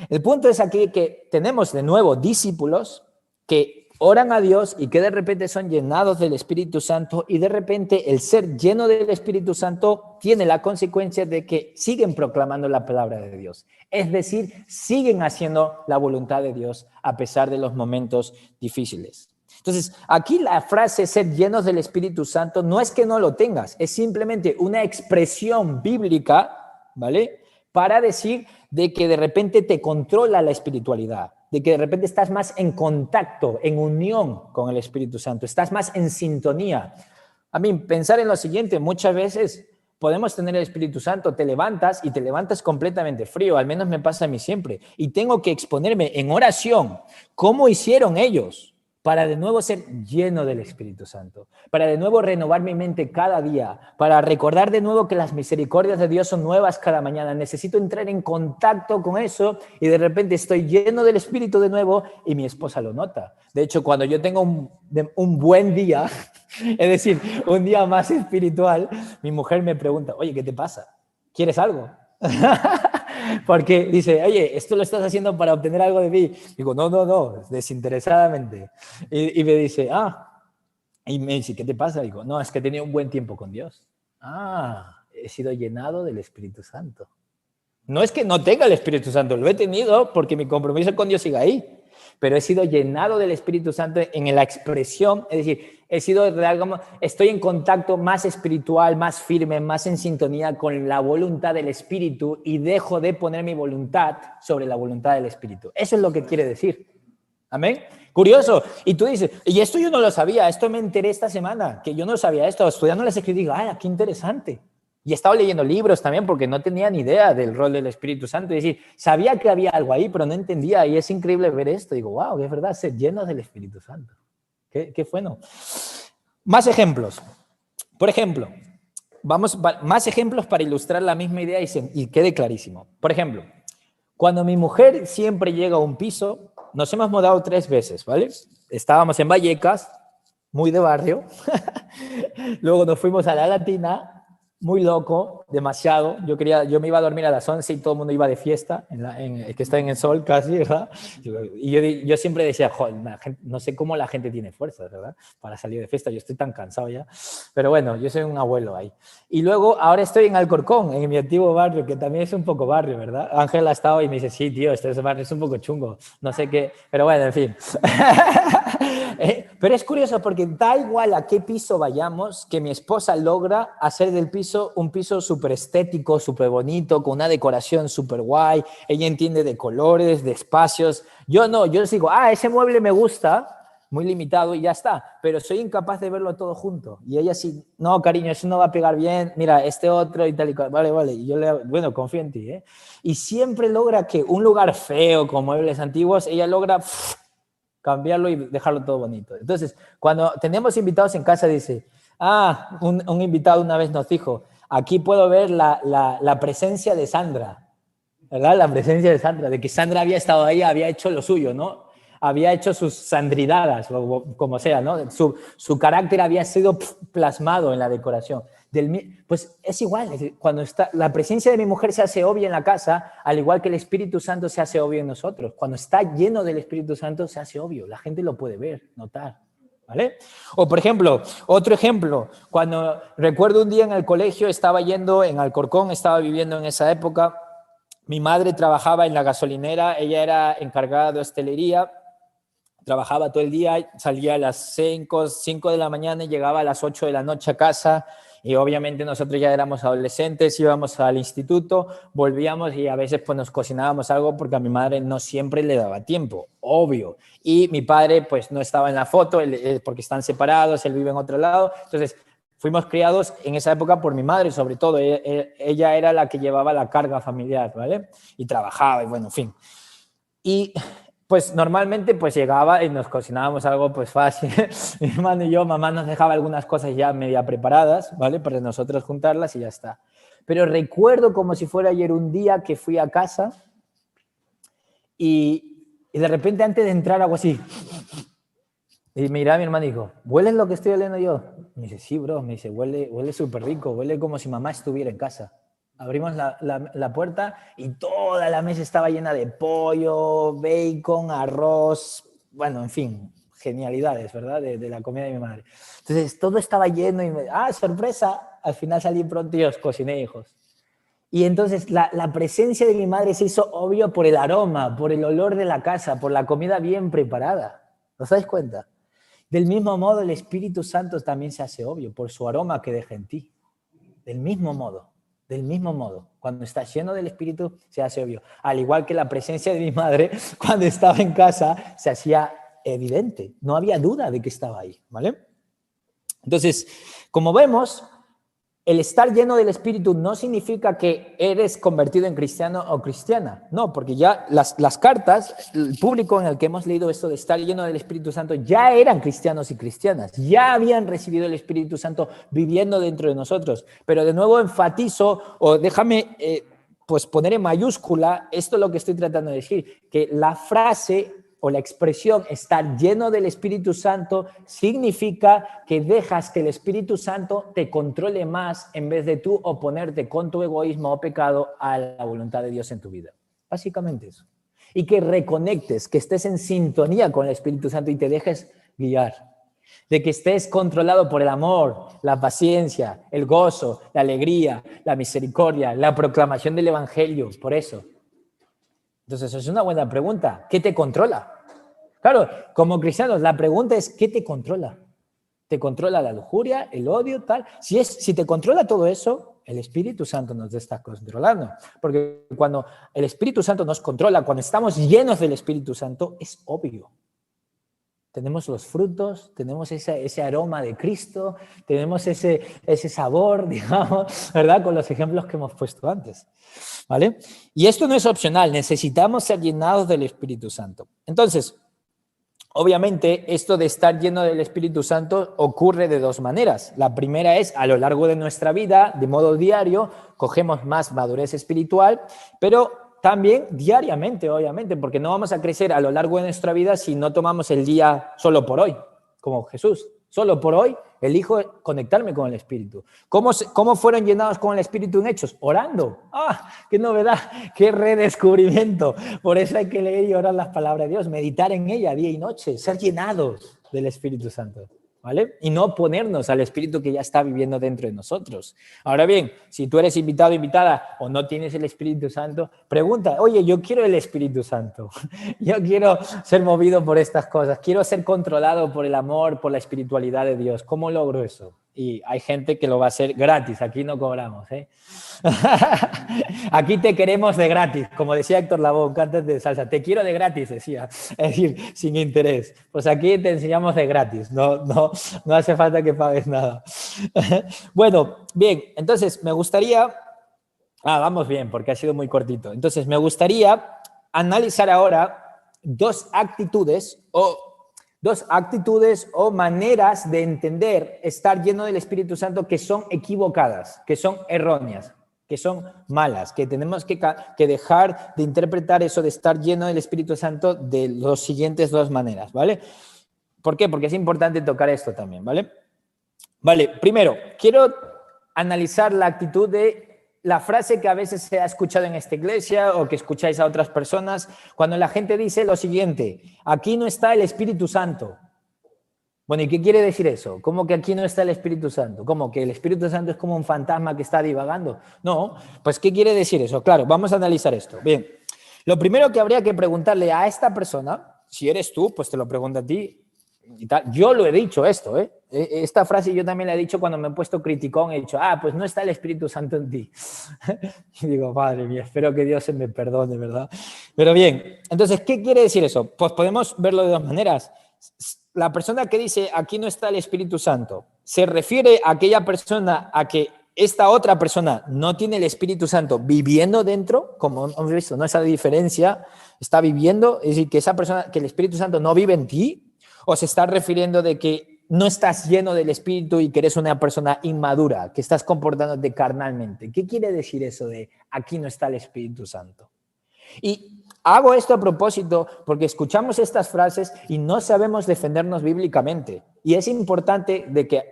El punto es aquí que tenemos de nuevo discípulos que oran a Dios y que de repente son llenados del Espíritu Santo y de repente el ser lleno del Espíritu Santo tiene la consecuencia de que siguen proclamando la palabra de Dios. Es decir, siguen haciendo la voluntad de Dios a pesar de los momentos difíciles. Entonces, aquí la frase ser llenos del Espíritu Santo no es que no lo tengas, es simplemente una expresión bíblica, ¿vale? Para decir de que de repente te controla la espiritualidad, de que de repente estás más en contacto, en unión con el Espíritu Santo, estás más en sintonía. A mí, pensar en lo siguiente, muchas veces podemos tener el Espíritu Santo, te levantas y te levantas completamente frío, al menos me pasa a mí siempre, y tengo que exponerme en oración, ¿cómo hicieron ellos? Para de nuevo ser lleno del Espíritu Santo, para de nuevo renovar mi mente cada día, para recordar de nuevo que las misericordias de Dios son nuevas cada mañana. Necesito entrar en contacto con eso y de repente estoy lleno del Espíritu de nuevo y mi esposa lo nota. De hecho, cuando yo tengo un buen día, es decir, un día más espiritual, mi mujer me pregunta, oye, ¿qué te pasa? ¿Quieres algo? Porque dice, oye, esto lo estás haciendo para obtener algo de mí. Digo, no, desinteresadamente. Y me dice, y me dice, ¿qué te pasa? Digo, no, es que he tenido un buen tiempo con Dios. He sido llenado del Espíritu Santo. No es que no tenga el Espíritu Santo, lo he tenido porque mi compromiso con Dios sigue ahí. Pero he sido llenado del Espíritu Santo en la expresión, es decir, estoy en contacto más espiritual, más firme, más en sintonía con la voluntad del Espíritu y dejo de poner mi voluntad sobre la voluntad del Espíritu. Eso es lo que quiere decir. ¿Amén? Curioso. Y tú dices, y esto yo no lo sabía, esto me enteré esta semana, que yo no sabía esto, estudiando las escrituras, digo, qué interesante. Y he estado leyendo libros también porque no tenía ni idea del rol del Espíritu Santo. Es decir, sabía que había algo ahí, pero no entendía. Y es increíble ver esto. Digo, wow, es verdad, ser llenos del Espíritu Santo. Qué bueno. Más ejemplos. Por ejemplo, más ejemplos para ilustrar la misma idea y quede clarísimo. Por ejemplo, cuando mi mujer siempre llega a un piso, nos hemos mudado 3 veces, ¿vale? Estábamos en Vallecas, muy de barrio. Luego nos fuimos a la Latina, muy loco, demasiado. Yo me iba a dormir a las 11 y todo el mundo iba de fiesta, que está en el sol casi, ¿verdad? Y yo siempre decía, joder, no sé cómo la gente tiene fuerzas, ¿verdad? Para salir de fiesta, yo estoy tan cansado ya. Pero bueno, yo soy un abuelo ahí. Y luego, ahora estoy en Alcorcón, en mi antiguo barrio, que también es un poco barrio, ¿verdad? Ángel ha estado y me dice, sí, tío, este barrio es un poco chungo, no sé qué, pero bueno, en fin. Pero es curioso porque da igual a qué piso vayamos, que mi esposa logra hacer del piso un piso súper estético, súper bonito, con una decoración súper guay. Ella entiende de colores, de espacios. Yo no, yo les digo, ese mueble me gusta, muy limitado y ya está, pero soy incapaz de verlo todo junto. Y ella sí, no, cariño, eso no va a pegar bien, mira, este otro y tal y cual, vale. Y yo bueno, confío en ti, ¿eh? Y siempre logra que un lugar feo con muebles antiguos, ella logra cambiarlo y dejarlo todo bonito. Entonces, cuando tenemos invitados en casa, dice, un invitado una vez nos dijo, aquí puedo ver la presencia de Sandra, ¿verdad? La presencia de Sandra, de que Sandra había estado ahí, había hecho lo suyo, ¿no? Había hecho sus sandridadas, o como sea, ¿no? Su carácter había sido plasmado en la decoración. Pues es igual, cuando la presencia de mi mujer se hace obvia en la casa, al igual que el Espíritu Santo se hace obvio en nosotros. Cuando está lleno del Espíritu Santo se hace obvio, la gente lo puede ver, notar, ¿vale? O por ejemplo, otro ejemplo, cuando recuerdo un día en el colegio, estaba yendo en Alcorcón, estaba viviendo en esa época, mi madre trabajaba en la gasolinera, ella era encargada de hostelería, trabajaba todo el día, salía a las 5 de la mañana y llegaba a las 8 de la noche a casa. Y obviamente nosotros ya éramos adolescentes, íbamos al instituto, volvíamos y a veces pues nos cocinábamos algo porque a mi madre no siempre le daba tiempo, obvio. Y mi padre pues no estaba en la foto porque están separados, él vive en otro lado. Entonces fuimos criados en esa época por mi madre sobre todo. Ella era la que llevaba la carga familiar, ¿vale? Y trabajaba y bueno, en fin. Y pues normalmente pues llegaba y nos cocinábamos algo pues fácil. Mi hermano y yo, mamá nos dejaba algunas cosas ya media preparadas, ¿vale? Para nosotros juntarlas y ya está. Pero recuerdo como si fuera ayer un día que fui a casa y de repente antes de entrar algo así. Y mira, mi hermano dijo, ¿hueles lo que estoy oliendo yo? Me dice, sí, bro. Me dice, huele súper rico, huele como si mamá estuviera en casa. Abrimos la puerta y toda la mesa estaba llena de pollo, bacon, arroz, bueno, en fin, genialidades, ¿verdad? De la comida de mi madre. Entonces, todo estaba lleno y sorpresa, al final salí pronto y os cociné, hijos. Y entonces la presencia de mi madre se hizo obvio por el aroma, por el olor de la casa, por la comida bien preparada. ¿Os dais cuenta? Del mismo modo, el Espíritu Santo también se hace obvio por su aroma que deja en ti. Del mismo modo. Del mismo modo, cuando estás lleno del Espíritu, se hace obvio. Al igual que la presencia de mi madre, cuando estaba en casa, se hacía evidente. No había duda de que estaba ahí, ¿vale? Entonces, como vemos, el estar lleno del Espíritu no significa que eres convertido en cristiano o cristiana. No, porque ya las cartas, el público en el que hemos leído esto de estar lleno del Espíritu Santo, ya eran cristianos y cristianas. Ya habían recibido el Espíritu Santo viviendo dentro de nosotros. Pero de nuevo enfatizo, o déjame pues poner en mayúscula esto es lo que estoy tratando de decir, que la frase o la expresión estar lleno del Espíritu Santo significa que dejas que el Espíritu Santo te controle más en vez de tú oponerte con tu egoísmo o pecado a la voluntad de Dios en tu vida. Básicamente eso. Y que reconectes, que estés en sintonía con el Espíritu Santo y te dejes guiar. De que estés controlado por el amor, la paciencia, el gozo, la alegría, la misericordia, la proclamación del Evangelio. Por eso. Entonces, es una buena pregunta. ¿Qué te controla? Claro, como cristianos, la pregunta es, ¿qué te controla? ¿Te controla la lujuria, el odio, tal? Si te controla todo eso, el Espíritu Santo nos está controlando. Porque cuando el Espíritu Santo nos controla, cuando estamos llenos del Espíritu Santo, es obvio. Tenemos los frutos, tenemos ese aroma de Cristo, tenemos ese sabor, digamos, ¿verdad? Con los ejemplos que hemos puesto antes, ¿vale? Y esto no es opcional, necesitamos ser llenados del Espíritu Santo. Entonces, obviamente, esto de estar lleno del Espíritu Santo ocurre de dos maneras. La primera es a lo largo de nuestra vida, de modo diario, cogemos más madurez espiritual, pero también diariamente, obviamente, porque no vamos a crecer a lo largo de nuestra vida si no tomamos el día solo por hoy, como Jesús. Solo por hoy elijo conectarme con el Espíritu. ¿Cómo fueron llenados con el Espíritu en Hechos? Orando. ¡Ah! ¡Qué novedad! ¡Qué redescubrimiento! Por eso hay que leer y orar las palabras de Dios, meditar en ella día y noche, ser llenados del Espíritu Santo, ¿vale? Y no oponernos al Espíritu que ya está viviendo dentro de nosotros. Ahora bien, si tú eres invitado o invitada o no tienes el Espíritu Santo, pregunta, oye, yo quiero el Espíritu Santo. Yo quiero ser movido por estas cosas. Quiero ser controlado por el amor, por la espiritualidad de Dios. ¿Cómo logro eso? Y hay gente que lo va a hacer gratis. Aquí no cobramos, ¿eh? Aquí te queremos de gratis, como decía Héctor Lavoe, un cantante de salsa. Te quiero de gratis, decía. Es decir, sin interés. Pues aquí te enseñamos de gratis. No hace falta que pagues nada. Bueno, bien. Entonces, me gustaría... vamos bien, porque ha sido muy cortito. Entonces, me gustaría analizar ahora dos actitudes o maneras de entender estar lleno del Espíritu Santo que son equivocadas, que son erróneas, que son malas, que tenemos que dejar de interpretar eso de estar lleno del Espíritu Santo de las siguientes dos maneras, ¿vale? ¿Por qué? Porque es importante tocar esto también, ¿vale? Vale, primero, quiero analizar la actitud de la frase que a veces se ha escuchado en esta iglesia o que escucháis a otras personas, cuando la gente dice lo siguiente, aquí no está el Espíritu Santo. Bueno, ¿y qué quiere decir eso? ¿Cómo que aquí no está el Espíritu Santo? ¿Cómo que el Espíritu Santo es como un fantasma que está divagando? No, pues ¿qué quiere decir eso? Claro, vamos a analizar esto. Bien, lo primero que habría que preguntarle a esta persona, si eres tú, pues te lo pregunto a ti, y tal. Yo lo he dicho esto, ¿eh? Esta frase yo también la he dicho cuando me he puesto criticón, he dicho, pues no está el Espíritu Santo en ti. Y digo, madre mía, espero que Dios se me perdone, ¿verdad? Pero bien, entonces, ¿qué quiere decir eso? Pues podemos verlo de dos maneras. La persona que dice, aquí no está el Espíritu Santo, se refiere a aquella persona a que esta otra persona no tiene el Espíritu Santo viviendo dentro, como hemos visto, no esa diferencia, está viviendo, es decir, que esa persona, que el Espíritu Santo no vive en ti, o se está refiriendo de que no estás lleno del Espíritu y que eres una persona inmadura, que estás comportándote carnalmente. ¿Qué quiere decir eso de aquí no está el Espíritu Santo? Y hago esto a propósito porque escuchamos estas frases y no sabemos defendernos bíblicamente. Y es importante de que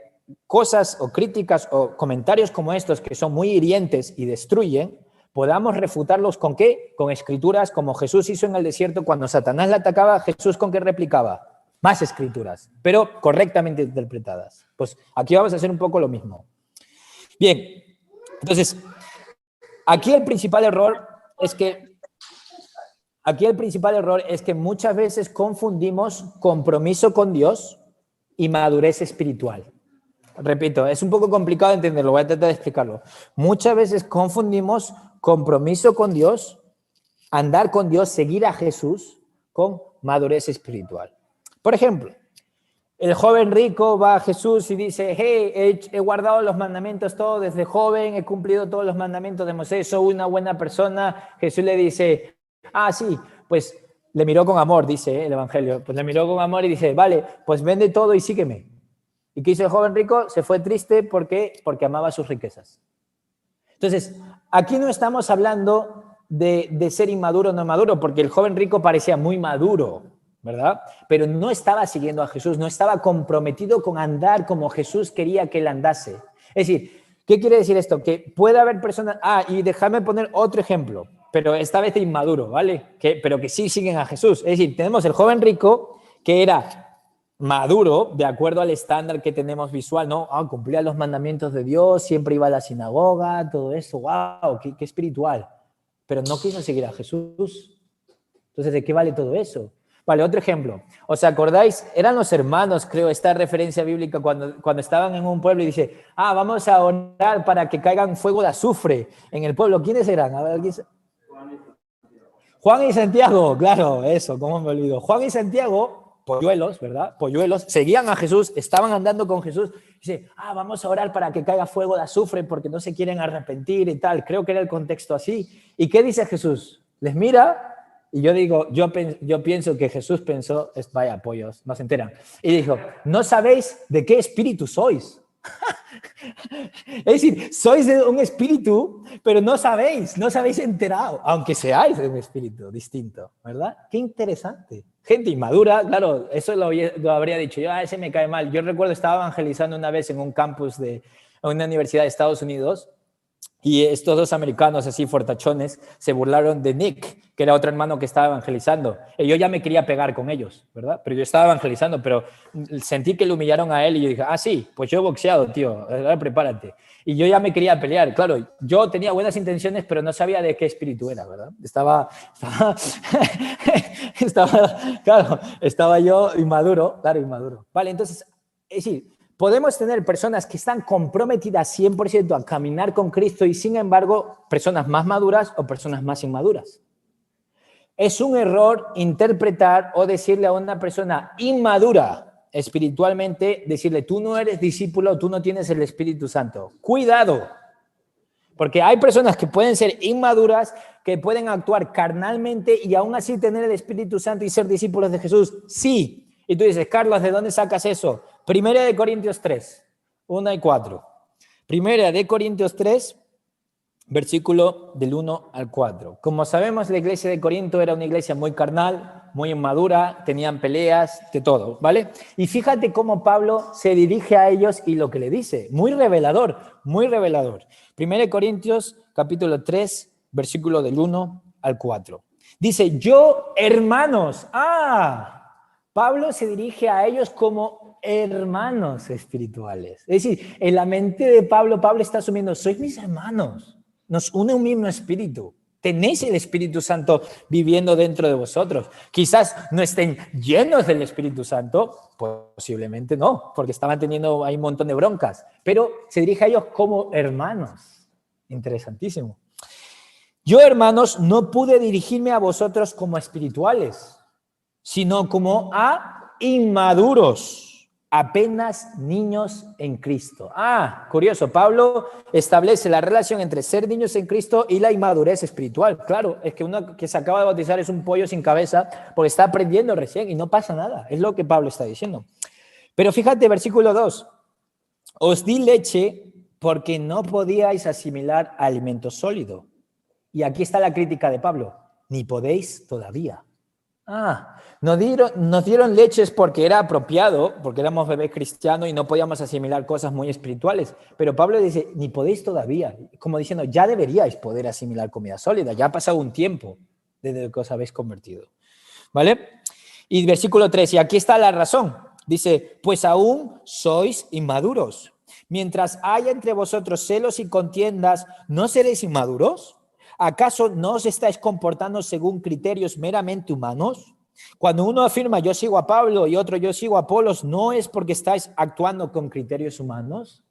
cosas o críticas o comentarios como estos que son muy hirientes y destruyen, podamos refutarlos ¿con qué? Con escrituras como Jesús hizo en el desierto cuando Satanás le atacaba. Jesús ¿con qué replicaba? Más escrituras, pero correctamente interpretadas. Pues aquí vamos a hacer un poco lo mismo. Bien, entonces, aquí el principal error es que muchas veces confundimos compromiso con Dios y madurez espiritual. repito, es un poco complicado de entenderlo, voy a tratar de explicarlo. Muchas veces confundimos compromiso con Dios, andar con Dios, seguir a Jesús, con madurez espiritual. Por ejemplo, el joven rico va a Jesús y dice, hey, he guardado los mandamientos todos desde joven, he cumplido todos los mandamientos de Moisés, soy una buena persona. Jesús le dice, sí, pues le miró con amor, dice el Evangelio, pues le miró con amor y dice, vale, pues vende todo y sígueme. ¿Y qué hizo el joven rico? Se fue triste porque amaba sus riquezas. Entonces, aquí no estamos hablando de ser inmaduro o no maduro, porque el joven rico parecía muy maduro, ¿verdad? Pero no estaba siguiendo a Jesús, no estaba comprometido con andar como Jesús quería que él andase. Es decir, ¿qué quiere decir esto? Que puede haber personas... y déjame poner otro ejemplo, pero esta vez de inmaduro, ¿vale? Pero que sí siguen a Jesús. Es decir, tenemos el joven rico que era maduro, de acuerdo al estándar que tenemos visual, ¿no? Cumplía los mandamientos de Dios, siempre iba a la sinagoga, todo eso, wow, qué espiritual. Pero no quiso seguir a Jesús. Entonces, ¿de qué vale todo eso? Vale, otro ejemplo. ¿Os acordáis? Eran los hermanos, creo, esta referencia bíblica cuando estaban en un pueblo y dice, vamos a orar para que caigan fuego de azufre en el pueblo. ¿Quiénes eran? A ver, Juan y Santiago, claro, eso, ¿cómo me olvido? Juan y Santiago, polluelos, ¿verdad? Polluelos, seguían a Jesús, estaban andando con Jesús. Dice, vamos a orar para que caiga fuego de azufre porque no se quieren arrepentir y tal. Creo que era el contexto así. ¿Y qué dice Jesús? Les mira y yo digo, yo pienso que Jesús pensó, vaya pollos, no se enteran. Y dijo, no sabéis de qué espíritu sois. Es decir, sois de un espíritu, pero no sabéis enterado, aunque seáis de un espíritu distinto, ¿verdad? Qué interesante. Gente inmadura, claro, eso lo habría dicho yo, ese me cae mal. Yo recuerdo, estaba evangelizando una vez en un campus de una universidad de Estados Unidos y estos dos americanos así fortachones se burlaron de Nick, que era otro hermano que estaba evangelizando. Y yo ya me quería pegar con ellos, ¿verdad? Pero yo estaba evangelizando, pero sentí que lo humillaron a él y yo dije, sí, pues yo he boxeado, tío, ahora prepárate. Y yo ya me quería pelear. Claro, yo tenía buenas intenciones, pero no sabía de qué espíritu era, ¿verdad? Estaba yo inmaduro, claro, inmaduro. Vale, entonces, es decir, podemos tener personas que están comprometidas 100% a caminar con Cristo y, sin embargo, personas más maduras o personas más inmaduras. Es un error interpretar o decirle a una persona inmadura espiritualmente, decirle, tú no eres discípulo, tú no tienes el Espíritu Santo. ¡Cuidado! Porque hay personas que pueden ser inmaduras, que pueden actuar carnalmente y aún así tener el Espíritu Santo y ser discípulos de Jesús. Sí. Y tú dices, Carlos, ¿de dónde sacas eso? Primera de Corintios 3, 1 y 4. Primera de Corintios 3, versículo del 1 al 4. Como sabemos, la iglesia de Corinto era una iglesia muy carnal, muy inmadura, tenían peleas, de todo, ¿vale? Y fíjate cómo Pablo se dirige a ellos y lo que le dice. Muy revelador, muy revelador. Primera de Corintios, capítulo 3, versículo del 1 al 4. Dice, yo, hermanos, Pablo se dirige a ellos como hermanos espirituales. Es decir, en la mente de Pablo está asumiendo, sois mis hermanos, nos une un mismo espíritu. Tenéis el Espíritu Santo viviendo dentro de vosotros. Quizás no estén llenos del Espíritu Santo, posiblemente no, porque estaban teniendo ahí un montón de broncas, pero se dirige a ellos como hermanos. Interesantísimo. Yo, hermanos, no pude dirigirme a vosotros como espirituales, sino como a inmaduros, apenas niños en Cristo. Curioso, Pablo establece la relación entre ser niños en Cristo y la inmadurez espiritual. Claro, es que uno que se acaba de bautizar es un pollo sin cabeza porque está aprendiendo recién y no pasa nada, es lo que Pablo está diciendo. Pero fíjate, versículo 2, os di leche porque no podíais asimilar alimento sólido. Y aquí está la crítica de Pablo, ni podéis todavía. Nos dieron leches porque era apropiado, porque éramos bebés cristianos y no podíamos asimilar cosas muy espirituales. Pero Pablo dice, ni podéis todavía. Como diciendo, ya deberíais poder asimilar comida sólida. Ya ha pasado un tiempo desde que os habéis convertido. ¿Vale? Y versículo 3, y aquí está la razón. Dice, pues aún sois inmaduros. Mientras haya entre vosotros celos y contiendas, ¿no seréis inmaduros? ¿Acaso no os estáis comportando según criterios meramente humanos? Cuando uno afirma yo sigo a Pablo y otro yo sigo a Apolos, ¿no es porque estáis actuando con criterios humanos?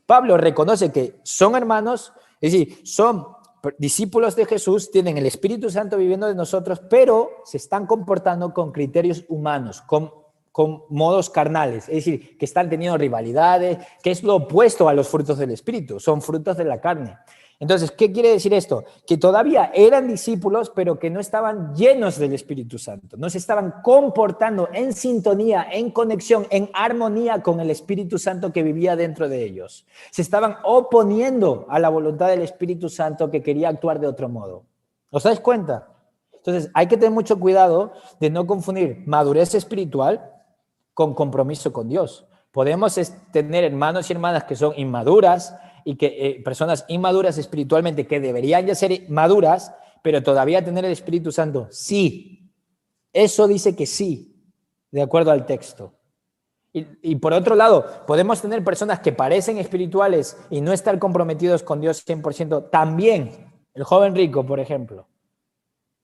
Pablo reconoce que son hermanos, es decir, son discípulos de Jesús, tienen el Espíritu Santo viviendo de nosotros, pero se están comportando con criterios humanos, con modos carnales, es decir, que están teniendo rivalidades, que es lo opuesto a los frutos del Espíritu, son frutos de la carne. Entonces, ¿qué quiere decir esto? Que todavía eran discípulos, pero que no estaban llenos del Espíritu Santo, no se estaban comportando en sintonía, en conexión, en armonía con el Espíritu Santo que vivía dentro de ellos. Se estaban oponiendo a la voluntad del Espíritu Santo que quería actuar de otro modo. ¿Os dais cuenta? Entonces, hay que tener mucho cuidado de no confundir madurez espiritual con compromiso con Dios. Podemos tener hermanos y hermanas que son inmaduras y que personas inmaduras espiritualmente que deberían ya ser maduras, pero todavía tener el Espíritu Santo. Sí, eso dice que sí, de acuerdo al texto. Y por otro lado, podemos tener personas que parecen espirituales y no estar comprometidos con Dios 100%. También, el joven rico, por ejemplo.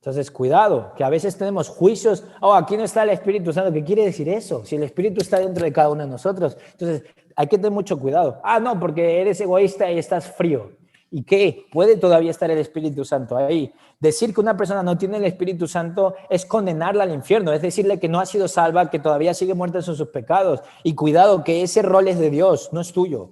Entonces, cuidado, que a veces tenemos juicios. Aquí no está el Espíritu Santo. ¿Qué quiere decir eso? Si el Espíritu está dentro de cada uno de nosotros. Entonces, hay que tener mucho cuidado. No, porque eres egoísta y estás frío. ¿Y qué? Puede todavía estar el Espíritu Santo ahí. Decir que una persona no tiene el Espíritu Santo es condenarla al infierno. Es decirle que no ha sido salva, que todavía sigue muerta en sus pecados. Y cuidado, que ese rol es de Dios, no es tuyo.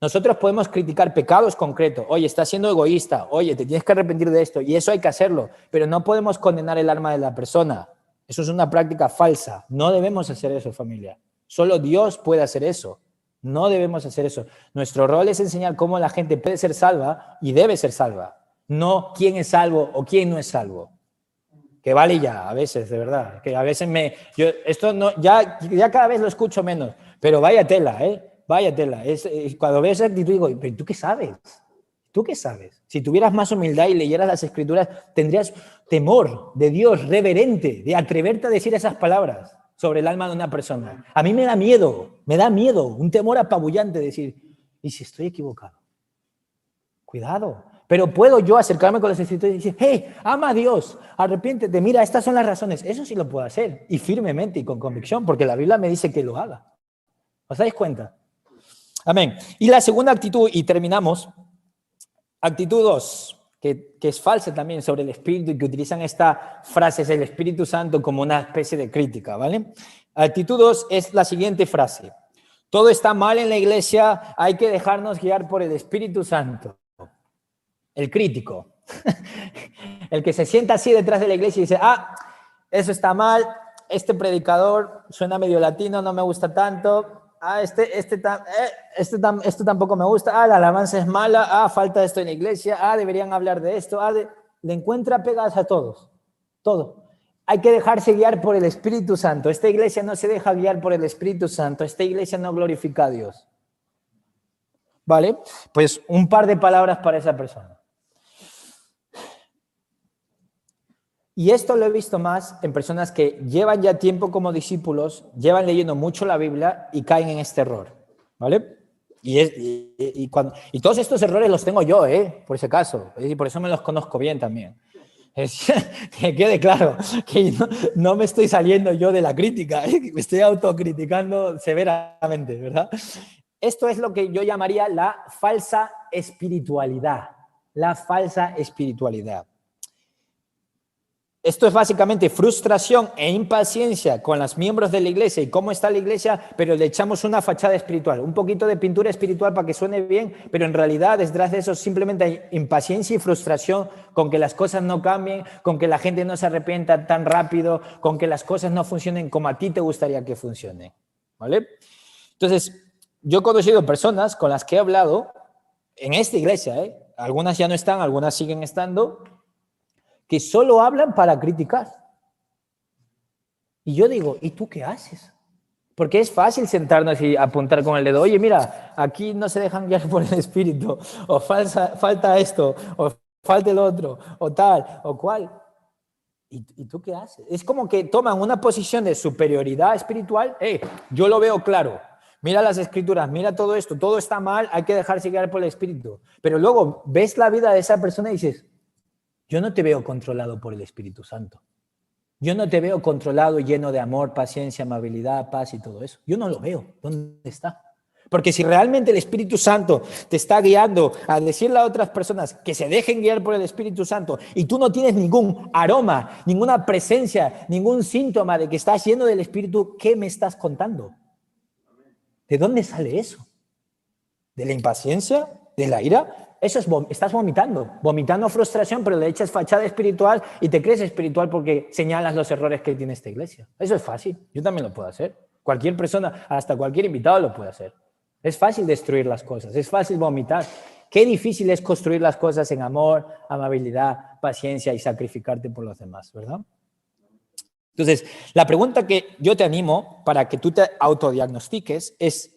Nosotros podemos criticar pecados concretos. Oye, estás siendo egoísta. Oye, te tienes que arrepentir de esto. Y eso hay que hacerlo. Pero no podemos condenar el alma de la persona. Eso es una práctica falsa. No debemos hacer eso, familia. Solo Dios puede hacer eso. No debemos hacer eso. Nuestro rol es enseñar cómo la gente puede ser salva y debe ser salva. No quién es salvo o quién no es salvo. Que vale ya, a veces, de verdad. Que a veces ya cada vez lo escucho menos. Pero vaya tela, Vaya tela. Cuando veo esa actitud digo, ¿pero tú qué sabes? ¿Tú qué sabes? Si tuvieras más humildad y leyeras las Escrituras, tendrías temor de Dios, reverente, de atreverte a decir esas palabras sobre el alma de una persona. A mí me da miedo, un temor apabullante de decir, ¿y si estoy equivocado? Cuidado. Pero puedo yo acercarme con las Escrituras y decir, hey, ama a Dios, arrepiéntete, mira, estas son las razones. Eso sí lo puedo hacer, y firmemente y con convicción, porque la Biblia me dice que lo haga. ¿Os dais cuenta? Amén. Y la segunda actitud, y terminamos, actitud 2, que es falsa también sobre el Espíritu y que utilizan esta frase, el Espíritu Santo, como una especie de crítica, ¿vale? Actitud 2 es la siguiente frase. Todo está mal en la iglesia, hay que dejarnos guiar por el Espíritu Santo. El crítico. El que se sienta así detrás de la iglesia y dice, eso está mal, este predicador suena medio latino, no me gusta tanto. Esto tampoco me gusta. La alabanza es mala. Falta esto en la iglesia. Deberían hablar de esto. Le encuentra pegas a todos. Todo. Hay que dejarse guiar por el Espíritu Santo. Esta iglesia no se deja guiar por el Espíritu Santo. Esta iglesia no glorifica a Dios. ¿Vale? Pues un par de palabras para esa persona. Y esto lo he visto más en personas que llevan ya tiempo como discípulos, llevan leyendo mucho la Biblia y caen en este error, ¿vale? Y todos estos errores los tengo yo, por ese caso, y por eso me los conozco bien también. Que quede claro que no me estoy saliendo yo de la crítica, me estoy autocriticando severamente, ¿verdad? Esto es lo que yo llamaría la falsa espiritualidad, la falsa espiritualidad. Esto es básicamente frustración e impaciencia con los miembros de la iglesia y cómo está la iglesia, pero le echamos una fachada espiritual, un poquito de pintura espiritual para que suene bien, pero en realidad detrás de eso simplemente hay impaciencia y frustración con que las cosas no cambien, con que la gente no se arrepienta tan rápido, con que las cosas no funcionen como a ti te gustaría que funcionen, ¿vale? Entonces, yo he conocido personas con las que he hablado en esta iglesia, algunas ya no están, algunas siguen estando, que solo hablan para criticar. Y yo digo, ¿y tú qué haces? Porque es fácil sentarnos y apuntar con el dedo, oye, mira, aquí no se dejan guiar por el Espíritu, o falta esto, o falta el otro, o tal, o cual. ¿Y tú qué haces? Es como que toman una posición de superioridad espiritual. Yo lo veo claro. Mira las Escrituras, mira todo esto, todo está mal, hay que dejarse guiar por el Espíritu. Pero luego ves la vida de esa persona y dices, yo no te veo controlado por el Espíritu Santo. Yo no te veo controlado y lleno de amor, paciencia, amabilidad, paz y todo eso. Yo no lo veo. ¿Dónde está? Porque si realmente el Espíritu Santo te está guiando a decirle a otras personas que se dejen guiar por el Espíritu Santo y tú no tienes ningún aroma, ninguna presencia, ningún síntoma de que estás lleno del Espíritu, ¿qué me estás contando? ¿De dónde sale eso? ¿De la impaciencia? ¿De la ira? Eso es, estás vomitando frustración, pero le echas fachada espiritual y te crees espiritual porque señalas los errores que tiene esta iglesia. Eso es fácil, yo también lo puedo hacer. Cualquier persona, hasta cualquier invitado lo puede hacer. Es fácil destruir las cosas, es fácil vomitar. Qué difícil es construir las cosas en amor, amabilidad, paciencia y sacrificarte por los demás, ¿verdad? Entonces, la pregunta que yo te animo para que tú te autodiagnostiques es,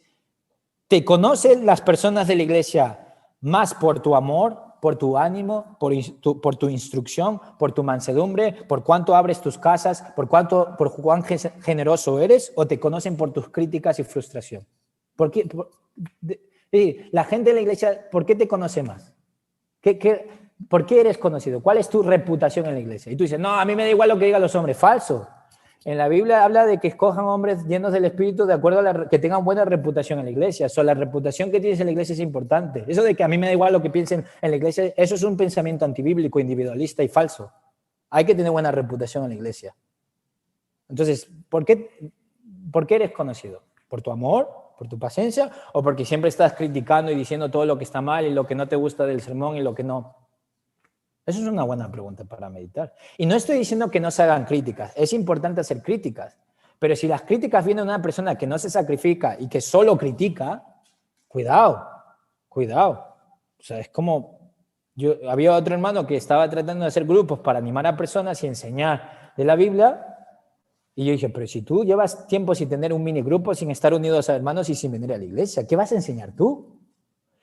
¿te conocen las personas de la iglesia más por tu amor, por tu ánimo, por tu instrucción, por tu mansedumbre, por cuánto abres tus casas, por cuán generoso eres, o te conocen por tus críticas y frustración? ¿Por qué? La gente de la iglesia, ¿por qué te conoce más? ¿Por qué eres conocido? ¿Cuál es tu reputación en la iglesia? Y tú dices, no, a mí me da igual lo que digan los hombres. Falso. En la Biblia habla de que escojan hombres llenos del Espíritu de acuerdo a que tengan buena reputación en la iglesia. La reputación que tienes en la iglesia es importante. Eso de que a mí me da igual lo que piensen en la iglesia, eso es un pensamiento antibíblico, individualista y falso. Hay que tener buena reputación en la iglesia. Entonces, ¿por qué eres conocido? ¿Por tu amor? ¿Por tu paciencia? ¿O porque siempre estás criticando y diciendo todo lo que está mal y lo que no te gusta del sermón y lo que no? Eso es una buena pregunta para meditar. Y no estoy diciendo que no se hagan críticas. Es importante hacer críticas. Pero si las críticas vienen de una persona que no se sacrifica y que solo critica, cuidado. O sea, es como... había otro hermano que estaba tratando de hacer grupos para animar a personas y enseñar de la Biblia. Y yo dije, pero si tú llevas tiempo sin tener un mini grupo, sin estar unidos a hermanos y sin venir a la iglesia, ¿qué vas a enseñar tú?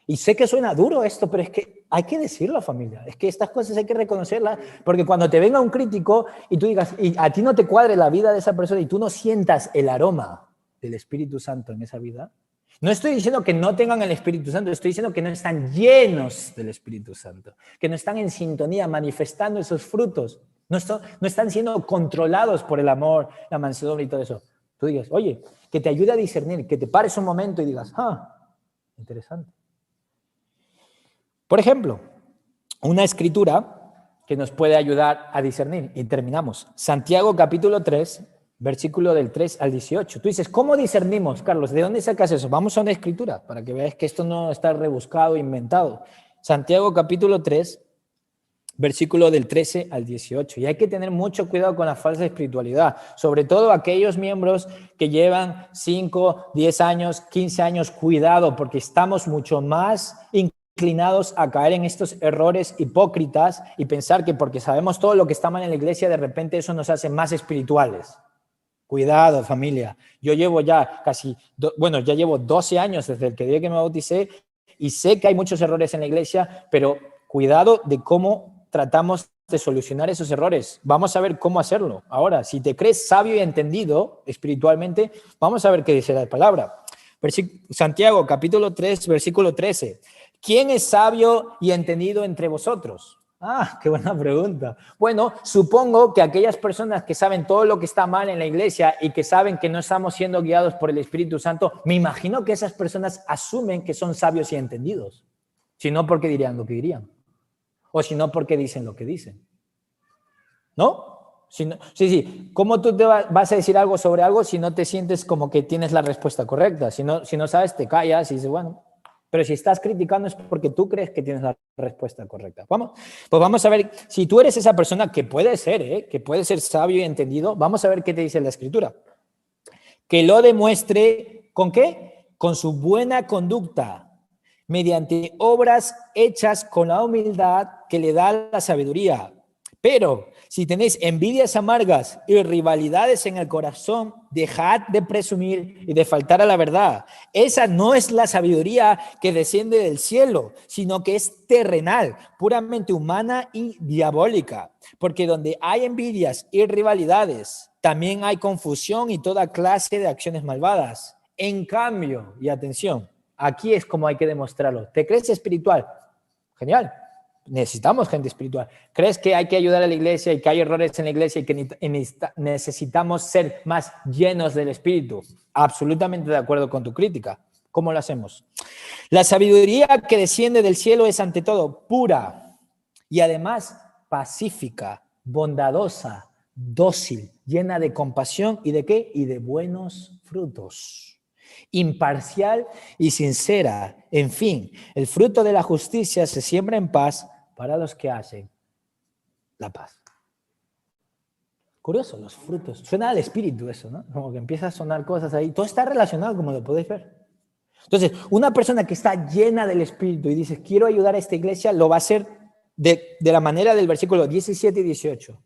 Y sé que suena duro esto, pero es que hay que decirlo, familia. Es que estas cosas hay que reconocerlas, porque cuando te venga un crítico y tú digas, y a ti no te cuadre la vida de esa persona y tú no sientas el aroma del Espíritu Santo en esa vida, no estoy diciendo que no tengan el Espíritu Santo, estoy diciendo que no están llenos del Espíritu Santo, que no están en sintonía, manifestando esos frutos. No están siendo controlados por el amor, la mansedumbre y todo eso. Tú digas, oye, que te ayude a discernir, que te pares un momento y digas, interesante. Por ejemplo, una escritura que nos puede ayudar a discernir. Y terminamos. Santiago capítulo 3, versículo del 3 al 18. Tú dices, ¿cómo discernimos, Carlos? ¿De dónde sacas eso? Vamos a una escritura para que veas que esto no está rebuscado, inventado. Santiago capítulo 3, versículo del 13 al 18. Y hay que tener mucho cuidado con la falsa espiritualidad, sobre todo aquellos miembros que llevan 5, 10 años, 15 años. Cuidado, porque estamos mucho más inclinados a caer en estos errores hipócritas y pensar que porque sabemos todo lo que está mal en la iglesia, de repente eso nos hace más espirituales. Cuidado, familia. Yo llevo ya ya llevo 12 años desde el día que me bauticé y sé que hay muchos errores en la iglesia, pero cuidado de cómo tratamos de solucionar esos errores. Vamos a ver cómo hacerlo. Ahora, si te crees sabio y entendido espiritualmente, vamos a ver qué dice la palabra. Santiago, capítulo 3, versículo 13. ¿Quién es sabio y entendido entre vosotros? Qué buena pregunta. Bueno, supongo que aquellas personas que saben todo lo que está mal en la iglesia y que saben que no estamos siendo guiados por el Espíritu Santo, me imagino que esas personas asumen que son sabios y entendidos. Si no, ¿por qué dirían lo que dirían? O si no, ¿por qué dicen lo que dicen? ¿No? Sí. ¿Cómo tú te vas a decir algo sobre algo si no te sientes como que tienes la respuesta correcta? Si no sabes, te callas y dices, bueno. Pero si estás criticando es porque tú crees que tienes la respuesta correcta. Vamos a ver, si tú eres esa persona que puede ser sabio y entendido, vamos a ver qué te dice la Escritura. Que lo demuestre, ¿con qué? Con su buena conducta, mediante obras hechas con la humildad que le da la sabiduría. Pero si tenéis envidias amargas y rivalidades en el corazón, dejad de presumir y de faltar a la verdad. Esa no es la sabiduría que desciende del cielo, sino que es terrenal, puramente humana y diabólica. Porque donde hay envidias y rivalidades, también hay confusión y toda clase de acciones malvadas. En cambio, y atención, aquí es como hay que demostrarlo. ¿Te crees espiritual? Genial. Necesitamos gente espiritual. ¿Crees que hay que ayudar a la iglesia y que hay errores en la iglesia y que necesitamos ser más llenos del Espíritu? Absolutamente de acuerdo con tu crítica. ¿Cómo lo hacemos? La sabiduría que desciende del cielo es ante todo pura y además pacífica, bondadosa, dócil, llena de compasión y ¿de qué? Y de buenos frutos. Imparcial y sincera. En fin, el fruto de la justicia se siembra en paz para los que hacen la paz. Curioso, los frutos. Suena al espíritu eso, ¿no? Como que empieza a sonar cosas ahí. Todo está relacionado, como lo podéis ver. Entonces, una persona que está llena del espíritu y dice, quiero ayudar a esta iglesia, lo va a hacer de la manera del versículo 17 y 18.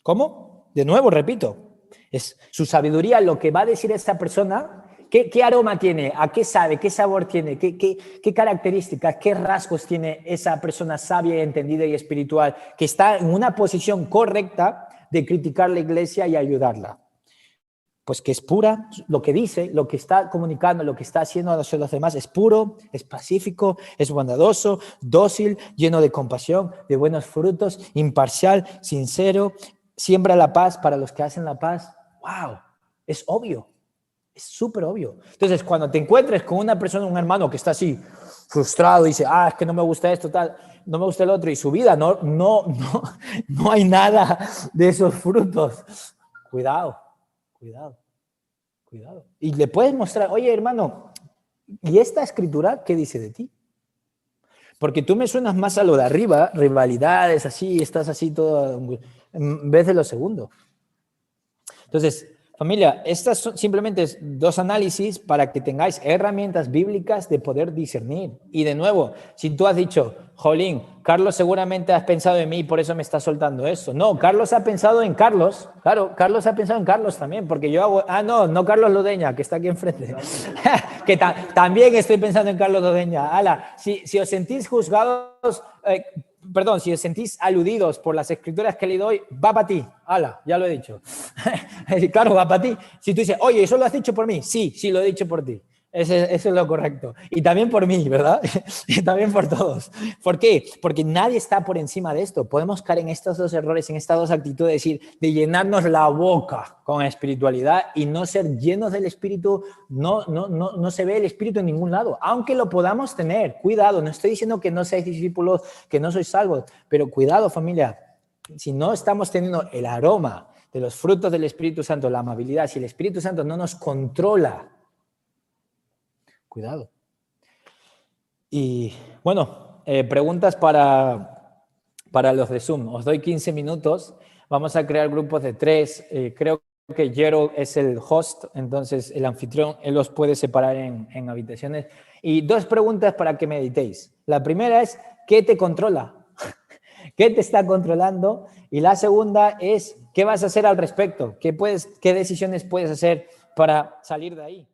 ¿Cómo? De nuevo, repito. Es su sabiduría lo que va a decir esta persona. ¿Qué aroma tiene? ¿A qué sabe? ¿Qué sabor tiene? ¿Qué características, qué rasgos tiene esa persona sabia y entendida y espiritual que está en una posición correcta de criticar la iglesia y ayudarla? Pues que es pura, lo que dice, lo que está comunicando, lo que está haciendo a los demás es puro, es pacífico, es bondadoso, dócil, lleno de compasión, de buenos frutos, imparcial, sincero, siembra la paz para los que hacen la paz. ¡Wow! Es obvio. Es súper obvio. Entonces, cuando te encuentres con una persona, un hermano que está así, frustrado, y dice, es que no me gusta esto, tal, no me gusta el otro, y su vida no hay nada de esos frutos. Cuidado. Y le puedes mostrar, oye, hermano, ¿y esta escritura qué dice de ti? Porque tú me suenas más a lo de arriba, rivalidades, así, estás así todo, en vez de lo segundo. Entonces, familia, estas son simplemente dos análisis para que tengáis herramientas bíblicas de poder discernir. Y de nuevo, si tú has dicho, Jolín, Carlos seguramente has pensado en mí y por eso me está soltando esto. No, Carlos ha pensado en Carlos. Claro, Carlos ha pensado en Carlos también, porque yo hago... no Carlos Lodeña, que está aquí enfrente. Que también estoy pensando en Carlos Lodeña. Ala, si os sentís juzgados... si os sentís aludidos por las escrituras que le doy, va para ti. Ala, ya lo he dicho. Claro, va para ti. Si tú dices, oye, ¿eso lo has dicho por mí? Sí, lo he dicho por ti. Eso es lo correcto. Y también por mí, ¿verdad? Y también por todos. ¿Por qué? Porque nadie está por encima de esto. Podemos caer en estos dos errores, en estas dos actitudes, de llenarnos la boca con espiritualidad y no ser llenos del espíritu. No se ve el espíritu en ningún lado, aunque lo podamos tener. Cuidado, no estoy diciendo que no seáis discípulos, que no sois salvos, pero cuidado, familia. Si no estamos teniendo el aroma de los frutos del Espíritu Santo, la amabilidad, si el Espíritu Santo no nos controla, cuidado. Y bueno, preguntas para los de Zoom. Os doy 15 minutos. Vamos a crear grupos de 3. Creo que Gerald es el host, entonces el anfitrión, él los puede separar en habitaciones. Y 2 preguntas para que meditéis. La primera es, ¿qué te controla? ¿Qué te está controlando? Y la segunda es, ¿qué vas a hacer al respecto? ¿Qué decisiones puedes hacer para salir de ahí?